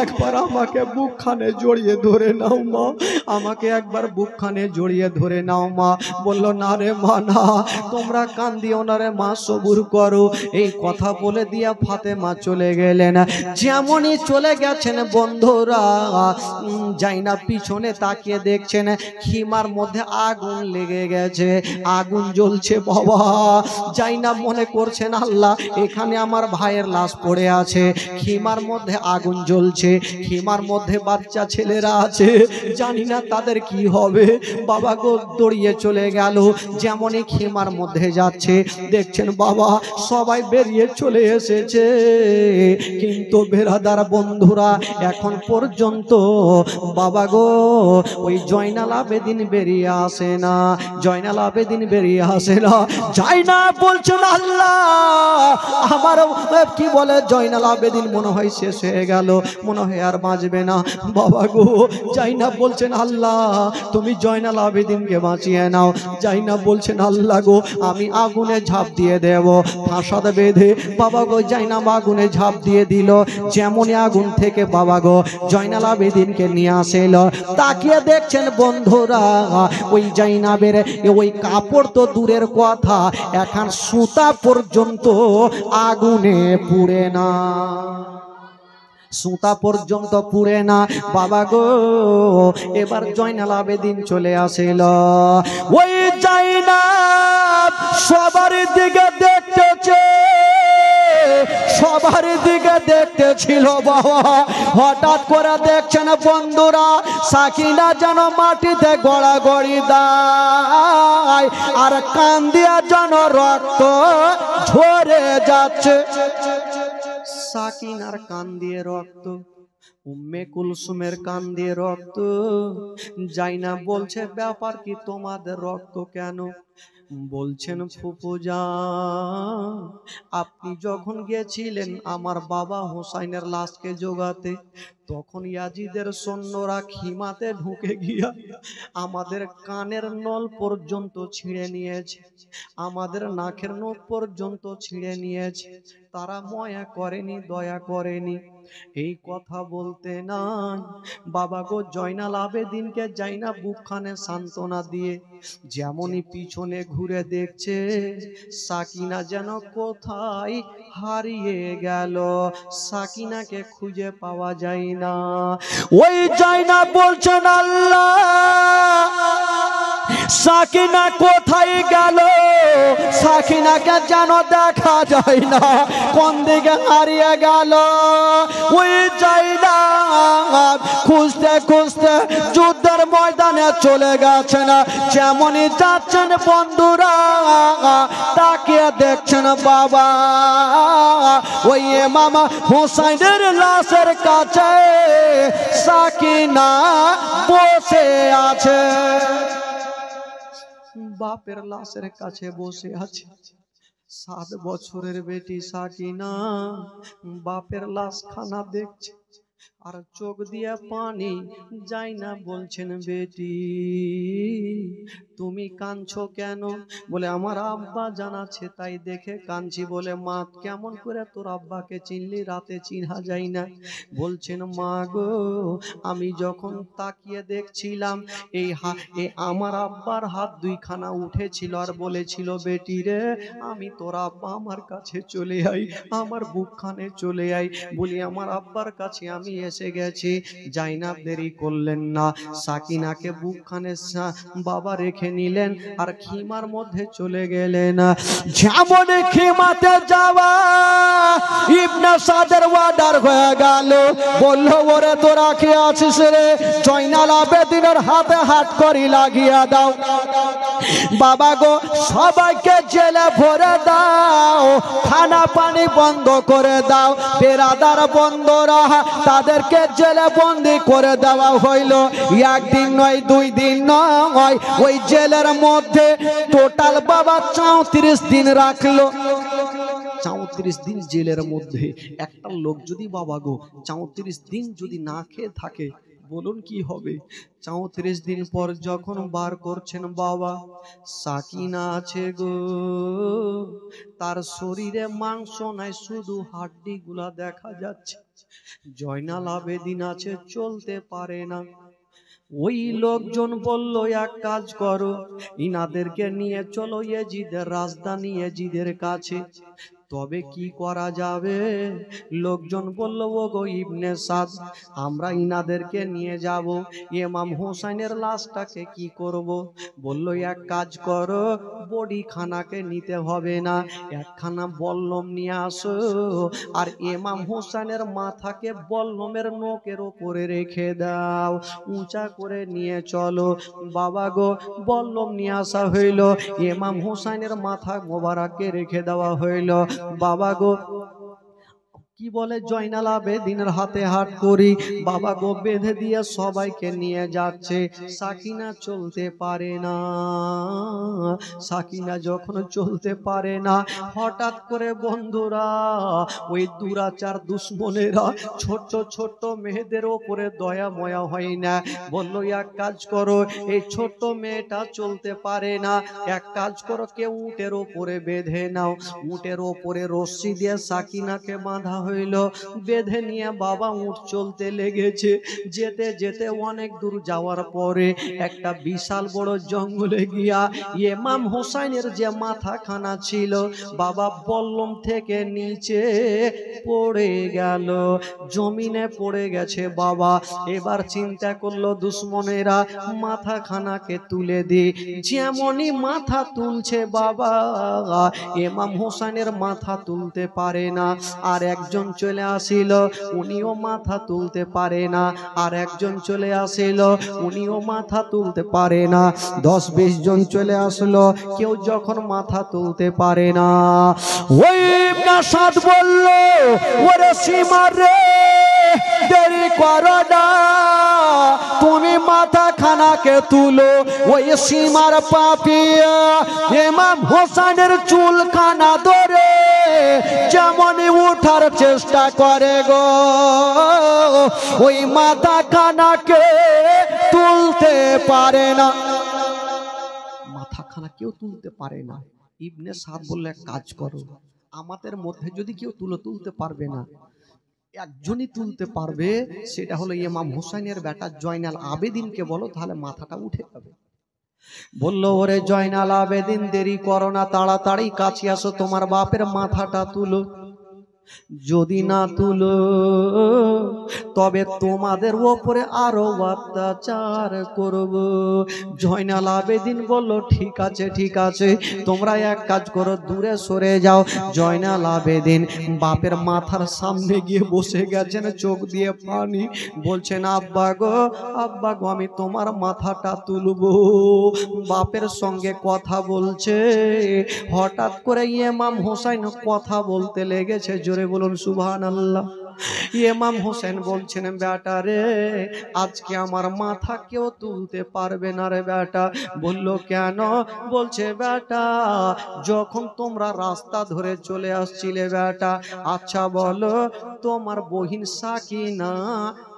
একবার আমাকে বুকখানে জড়িয়ে ধরে নাও মা, আমাকে একবার বুকখানে জড়িয়ে ধরে নাও মা। বলল, না রে মা না, তোমরা কান্দিও না রে মা, সবুর করো। এই কথা বলে দিয়া ফাতেমা চলে গেলেন। যেমনই চলে গেছেন বন্ধুরা, জাইনাব পিছনে তাকিয়ে দেখছেন খিমার মধ্যে আগুন লেগে গেছে, আগুন জ্বলছে বাবা। জাইনাব মনে করছেন, আল্লাহ এখানে আমার ভাইয়ের লাশ পড়ে আছে, খিমার মধ্যে আগুন জ্বলছে, খিমার মধ্যে বাচ্চা ছেলেরা আছে, জানি না তাদের কি হবে। বাবা গো দৌড়িয়ে চলে গেল। যেমনই খিমার মধ্যে যাচ্ছে দেখছেন বাবা সবাই বেরিয়ে চলে এসেছে, কিন্তু বেরাদার বন্ধুরা এখন পর্যন্ত বাবা গো ওই জয়নাল আবেদিন বেরিয়ে আসে না, জয়নাল আবেদিন বেরিয়ে আসে না। জাইনাব বলছেন, আল্লাহ আমার কি বলে জয়নাল আবেদিন মনে হয় শেষ হয়ে গেল, মনে হয় আর বাঁচবে না। বাবা গো জাইনাব বলছেন, আল্লাহ তুমি জয়নাল আবেদিনকে বাঁচিয়ে নাও। জাইনাব বলছেন, আল্লাহ গো আমি আগুনে ঝাঁপ দিয়ে দেব, ফাঁসাদ বেঁধে। বাবা গো জাইনাব আগুনে ঝাঁপ দিয়ে দিল। যেমনই আগুন থেকে বাবা গো জয়নাল আবেদিনকে নিয়ে আসেল, তাকিয়ে দেখছেন বন্ধুরা ওই জাইনাবের ওই কাপড় তো দূরের কথা, এখন সুতা পর্যন্ত আগুনে পুড়ে না, সুতা পর্যন্ত পুড়ে না। বাবা গো এবার জয়নাল আবেদিন চলে আসিল। ওই জাইনাব সবার দিকে দেখতেছে, সবার দিকে দেখতেছিল বাবা। হঠাৎ করে দেখছেন বন্ধুরা সাকিনা যেন মাটিতে গড়াগড়ি দেয়, আর কান দিয়া যেন রক্ত ঝরে যাচ্ছে। সাকিনার কান দিয়ে রক্ত, উম্মে কুলসুমের কান দিয়ে রক্ত। জাইনাব বলছে, ব্যাপার কি তোমাদের রক্ত কেন? বলছেন, ফুফুজান আপনি যখন গিয়েছিলেন আমার বাবা হোসাইনের লাশকে জোগাতে, তখন ইয়াজিদের সৈন্যরা খিমাতে ঢুকে গিয়া আমাদের কানের নল পর্যন্ত ছিঁড়ে নিয়েছে, আমাদের নাকের নল পর্যন্ত ছিঁড়ে নিয়েছে। তারা মায়া করেনি, দয়া করেনি। এই কথা বলতে নাই বাবা গো জয়নাল আবেদিনকে জাইনাব বুকখানে সান্ত্বনা দিয়ে যেমনই পিছনে ঘুরে দেখছে সাকিনা যেন কোথায় হারিয়ে গেল, সাকিনাকে খুঁজে পাওয়া যায় না। ওই জাইনাব বলছেন, আল্লাহ সাকিনা কোথায় গেল? সাকিনাকে যেন দেখা যায় না, কোন দিকে হারিয়ে গেল? ওই জাইনাব খুঁজতে খুঁজতে যুদ্ধের ময়দানে চলে গেছেন। যেমনই যাচ্ছেন বন্ধুরা তাকিয়ে দেখছেন বাবা ওই ইমাম হোসাইনের লাশের কাছে সাকিনা বসে আছে, বাপের লাশের কাছে বসে আছে। 7 বছরের বেটি সাকিনা বাপের লাশ খানা দেখছে আর চোখ দিয়ে পানি যায় না। বলছেন, বেটি তুমি কাঁদছো কেন? বলে, আমার আব্বা জানাচ্ছে তাই দেখে কাঁদছি। বলে, মা কেমন করে তোর আব্বাকে চিনলি? রাতে চিনা যায় না। বলছেন, মা গো আমি যখন তাকিয়ে দেখছিলাম এই আমার আব্বার হাত 2খানা উঠেছিল আর বলেছিল, বেটি রে আমি তোর আব্বা, আমার কাছে চলে আই, আমার বুকখানে চলে আই। বলি, আমার আব্বার কাছে আমি এসে গেছি। জাইনাব দেরি করলেন না, সাকিনাকে বুকখানে বাবা রেখে নিলেন আর খিমার মধ্যে চলে গেলেন। যেমন খিমাতে যাওয়া ইবনে সাদের ওয়ার্ডার হয়ে গেল, বলল ওরে তোরা কে আছিস রে? জয়নাল আবেদিনের হাতে হাত করি লাগিয়ে দাও। বাবা গো সবাইকে জেলে ভরে দাও, খানা পানি বন্ধ করে দাও। বেরাদার বন্ধরা তাদেরকে জেলে বন্দি করে দেওয়া হইল। একদিন নয়, 2 দিন নয়, ওই জেলের মধ্যে টোটাল বাবা 34 দিন রাখলো। 34 দিন জেলের মধ্যে একটা লোক যদি বাবা গো 34 দিন যদি না খেয়ে থাকে, বলুন কি হবে? 34 দিন পর যখন বার করছেন বাবা, সাকিনা আছে গো, তার শরীরে মাংস নাই, শুধু হাড্ডি গুলা দেখা যাচ্ছে। জয়নাল আবেদিন আছে, চলতে পারে না। ওই লোকজন বলল এক কাজ করো, ইনাদেরকে নিয়ে চলো ইয়াজিদের রাজধানী ইয়াজিদের কাছে। তবে কি করা যাবে? লোকজন বলল ও গো ইবনে সাদ, আমরা ইনাদেরকে নিয়ে যাব, ইমাম হোসেনের লাশটাকে কি করব? বলল এক কাজ করো, বডি খানাকে নিতে হবে না, একখানা বল্লম নিয়ে আসো আর ইমাম হোসেনের মাথাকে বল্লমের নোকের ওপরে রেখে দাও, উঁচা করে নিয়ে চলো। বাবা গো বল্লম নিয়ে আসা হইল, ইমাম হোসেনের মাথা মোবারককে রেখে দেওয়া হইল। বাবা গো কি বলে জয়নাল আবেদিনের হাতে হাত করি বাবা গো বেঁধে দিয়ে সবাইকে নিয়ে যাচ্ছে। সাকিনা চলতে পারে না। সাকিনা যখন চলতে পারে না, হঠাৎ করে বন্ধুরা ওই দুরাচার দুশ্মনেরা ছোট্ট ছোট্ট মেয়েদের ওপরে দয়া ময়া হয় না, বলল এক কাজ করো, এই ছোট্ট মেয়েটা চলতে পারে না, এক কাজ করো, কেউ উটের ওপরে বেঁধে নাও। উটের ওপরে রশ্মি দিয়ে সাকিনাকে বাঁধা হইল, বেঁধে নিয়ে বাবা উট চলতে লেগেছে। যেতে যেতে অনেক দূর যাওয়ার পরে একটা বিশাল বড় জঙ্গলে গিয়া ইমাম হোসেনের যে মাথাখানা ছিল বাবা বল্লম থেকে নিচে পড়ে গেল, জমিনে পড়ে গেছে। বাবা এবার চিন্তা করলো দুশ্মনেরা মাথাখানাকে তুলে দি। যেমনই মাথা তুলছে বাবা, ইমাম হোসেনের মাথা তুলতে পারে না। আর একজন চলে আসিল, উনিও মাথা তুলতে পারে না। আর একজন চলে আসিল, উনিও মাথা তুলতে পারে না। 10-20 জন চলে আসলো, কেউ যখন মাথা তুলতে পারে না, ওই ইবনে সাদ বলল ওরে সীমার রে, দেরি করো না, তুমি মাথা খানাকে তুলো। ওই সীমার পাপিয়া ইমাম হোসেনের চুলখানা ধরে যেমনই উঠার চেষ্টা করে গো, ওই মাথা খানাকে তুলতে পারে না। মাথা খানা কেউ তুলতে পারে না। ইবনে সাদ বললে এক কাজ করো, আমাদের মধ্যে যদি কেউ তুলতে পারবে না, একজনই তুলতে পারবে, সেটা হলো ইমাম হোসেনের বেটা জয়নাল আবেদিনকে বলো, তাহলে মাথাটা উঠে যাবে। বলল ওরে জয়নাল আবেদিন, দেরি করো না, তাড়াতাড়ি কাছে আসো, তোমার বাপের মাথাটা তুলো। যদি না তুলো তবে তোমাদের ওপরে আরো অত্যাচার করব। জয়নাল আবেদিন বলল ঠিক আছে ঠিক আছে, তোমরা এক কাজ করো, দূরে সরে যাও। জয়নাল আবেদিন বাপের মাথার সামনে গিয়ে বসে গেছেন, চোখ দিয়ে পানি, বলছেন আব্বা গো আমি তোমার মাথাটা তুলবো। বাপের সঙ্গে কথা বলছে, হঠাৎ করে ইমাম হোসেন কথা বলতে লেগেছে। জোরে বলুন সুবহানাল্লাহ। ইমাম হোসেন বলছেন বেটা রে, আজকে আমার মাথা কেউ তুলতে পারবে না রে বেটা। বলল কেন? বলছে বেটা যখন তোমরা রাস্তা ধরে চলে আসছিলে বেটা, আচ্ছা বলো তোমার বহিন সাকিনা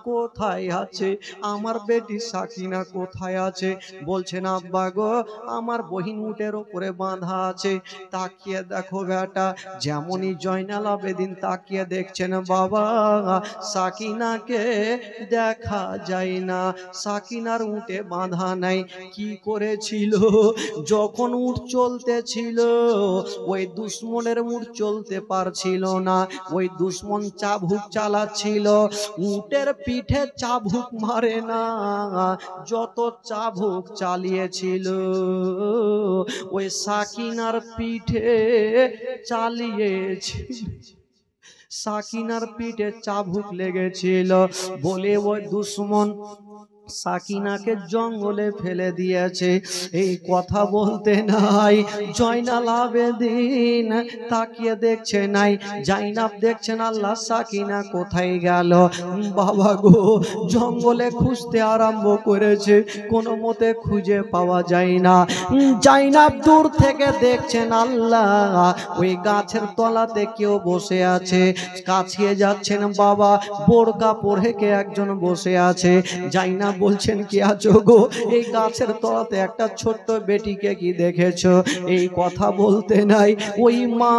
কোথায় আছে? আমার বেটি সাকিনা কোথায় আছে? বলছেন আব্বা গো, আমার বহিন উটের ওপরে বাঁধা আছে। তাকিয়ে দেখো বেটা, যেমনই জয়নাল আবেদিন তাকিয়ে দেখছেন বাবা, সাকিনাকে দেখা যায় না। সাকিনার উটে বাঁধা নাই। কি করেছিল? যখন উট চলতেছিল, ওই দুশ্মনের উট চলতে পারছিল না। ওই দুশ্মন চাবুক চালাচ্ছিল। উটের পিঠে চাবুক মারে না, যত চাবুক চালিয়েছিল ওই সাকিনার পিঠে চালিয়েছিল। সাকিনার পিঠে চাবুক লেগেছিল বলে ওই দুশ্মন সাকিনাকে জঙ্গলে ফেলে দিয়েছে। এই কথা বলতে নাই জয়নাল আবেদিন তাকিয়ে দেখছে নাই, জাইনাব দেখছেন আল্লাহ সাকিনা কোথায় গেল। বাবা গো, জঙ্গলে খুঁজতে আরম্ভ করেছে, কোনো মতে খুঁজে পাওয়া যায় না। জাইনাব দূর থেকে দেখছেন আল্লাহ ওই গাছের তলাতে কেউ বসে আছে। কাছে যাচ্ছেন বাবা, বোরকা পরে কে একজন বসে আছে। জাইনাব বলছেন কি আছো গো? এই গাছের তলাতে একটা ছোট্ট বেটিকে কি দেখেছো? এই কথা বলতে নাই ওই মা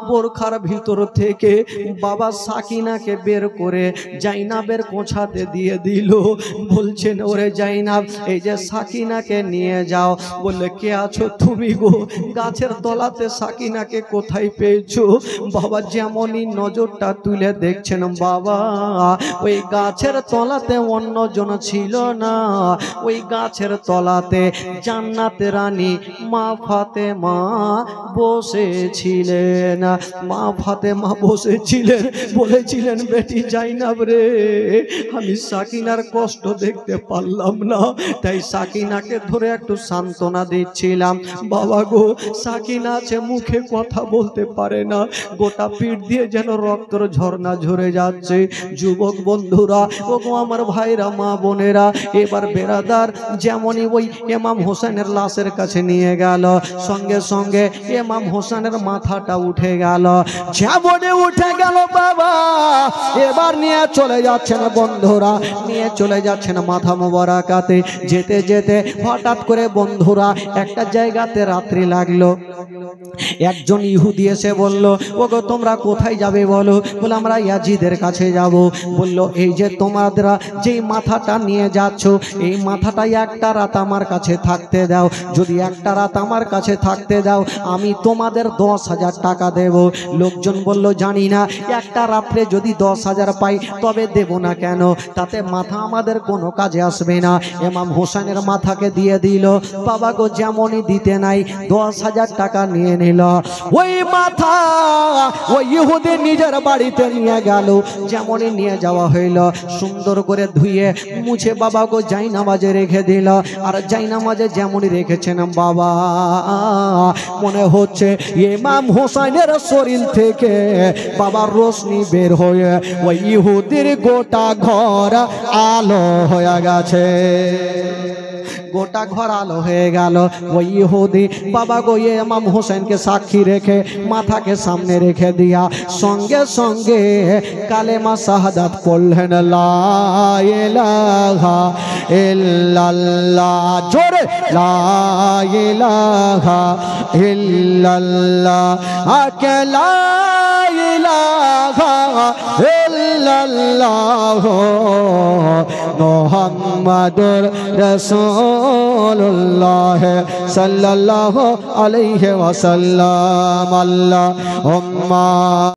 বোরখার ভিতর থেকে বাবা সাকিনাকে বের করে জাইনাবের কোঁছাতে দিয়ে দিল। বলছেন ওরে জাইনাব, এই যে সাকিনাকে নিয়ে যাও। বললে কে আছো তুমি গো? গাছের তলাতে সাকিনাকে কোথায় পেয়েছো? বাবা যেমনই নজরটা তুলে দেখছেন বাবা, ওই গাছের তলাতে অন্যজন ছিল না। ওই গাছের তলাতে জান্নাতের রানী মা ফাতেমা বসেছিলেন। মা ফাতেমা বসেছিলেন, বলেছিলেন বেটি জাইনাব রে, আমি সাকিনার কষ্ট দেখতে পারলাম না, তাই সাকিনাকে ধরে একটু সান্ত্বনা দিচ্ছিলাম। বাবা গো, সাকিনা আছে মুখে কথা বলতে পারে না, গোটা পিঠ দিয়ে যেন রক্তর ঝর্ণা ঝরে যাচ্ছে। যুবক বন্ধুরা, ওগো আমার ভাইরা, মা বোনেরা, এবার বেরাদার যেমনই ওই ইমাম হোসেনের লাশের কাছে নিয়ে গেল, সঙ্গে সঙ্গে ইমাম হোসেনের মাথাটা উঠে গেল। যেমনই উঠে গেল বাবা, এবার নিয়ে চলে যাচ্ছেন বন্ধুরা, নিয়ে চলে যাচ্ছেন মাথা মোবারকাতে। যেতে যেতে হঠাৎ করে বন্ধুরা একটা জায়গাতে রাত্রি লাগলো। একজন ইহুদি এসে বলল, ওগো তোমরা কোথায় যাবে বলো? বলে আমরা ইয়াজিদের কাছে যাব। বলল এই যে তোমরা যেই মাথাটা নিয়ে যাচ্ছ, এই মাথাটা একটা রাত আমার কাছে থাকতে দাও। যদি একটা রাত আমার কাছে থাকতে দাও, আমি তোমাদের 10,000 টাকা দেব। লোকজন বলল জানি না, একটা রাত্রে যদি 10,000 পাই তবে দেব না কেন, তাতে মাথা আমাদের কোনো কাজে আসবে না। ইমাম হোসেনের মাথাকে দিয়ে দিল। বাবা গো, যেমনই দিতে নাই 10,000 টাকা নিয়ে নিল। ওই মাথা ওই ইহুদি নিজের বাড়িতে নিয়ে গেল। যেমনই নিয়ে যাওয়া হইল, সুন্দর করে ধুয়ে মুছে বাবা গো জায়নামাজে রেখে দিল। আর জায়নামাজে যেমনই রেখেছেন বাবা, মনে হচ্ছে ইমাম হোসেনের শরীর থেকে বাবার রোশনি বের হয়ে ওই ইহুদির গোটা ঘর আলো হয়ে গেছে। গোটা ঘর আলো হয়ে গেল। ওই ইহুদি বাবা গো ইমাম হোসেনকে সাক্ষী রেখে মাথাকে সামনে রেখে দিয়া সঙ্গে সঙ্গে কালেমা শাহাদাত পড়লেন, লা ইলাহা ইল্লাল্লাহ, জোরে লা ইলাহা ইল্লাল্লাহ, লা ইলাহা ইল্লাল্লাহ মুহাম্মাদুর রাসূলুল্লাহ সাল্লাল্লাহু আলাইহি ওয়াসাল্লাম। আল্লাহুম্মা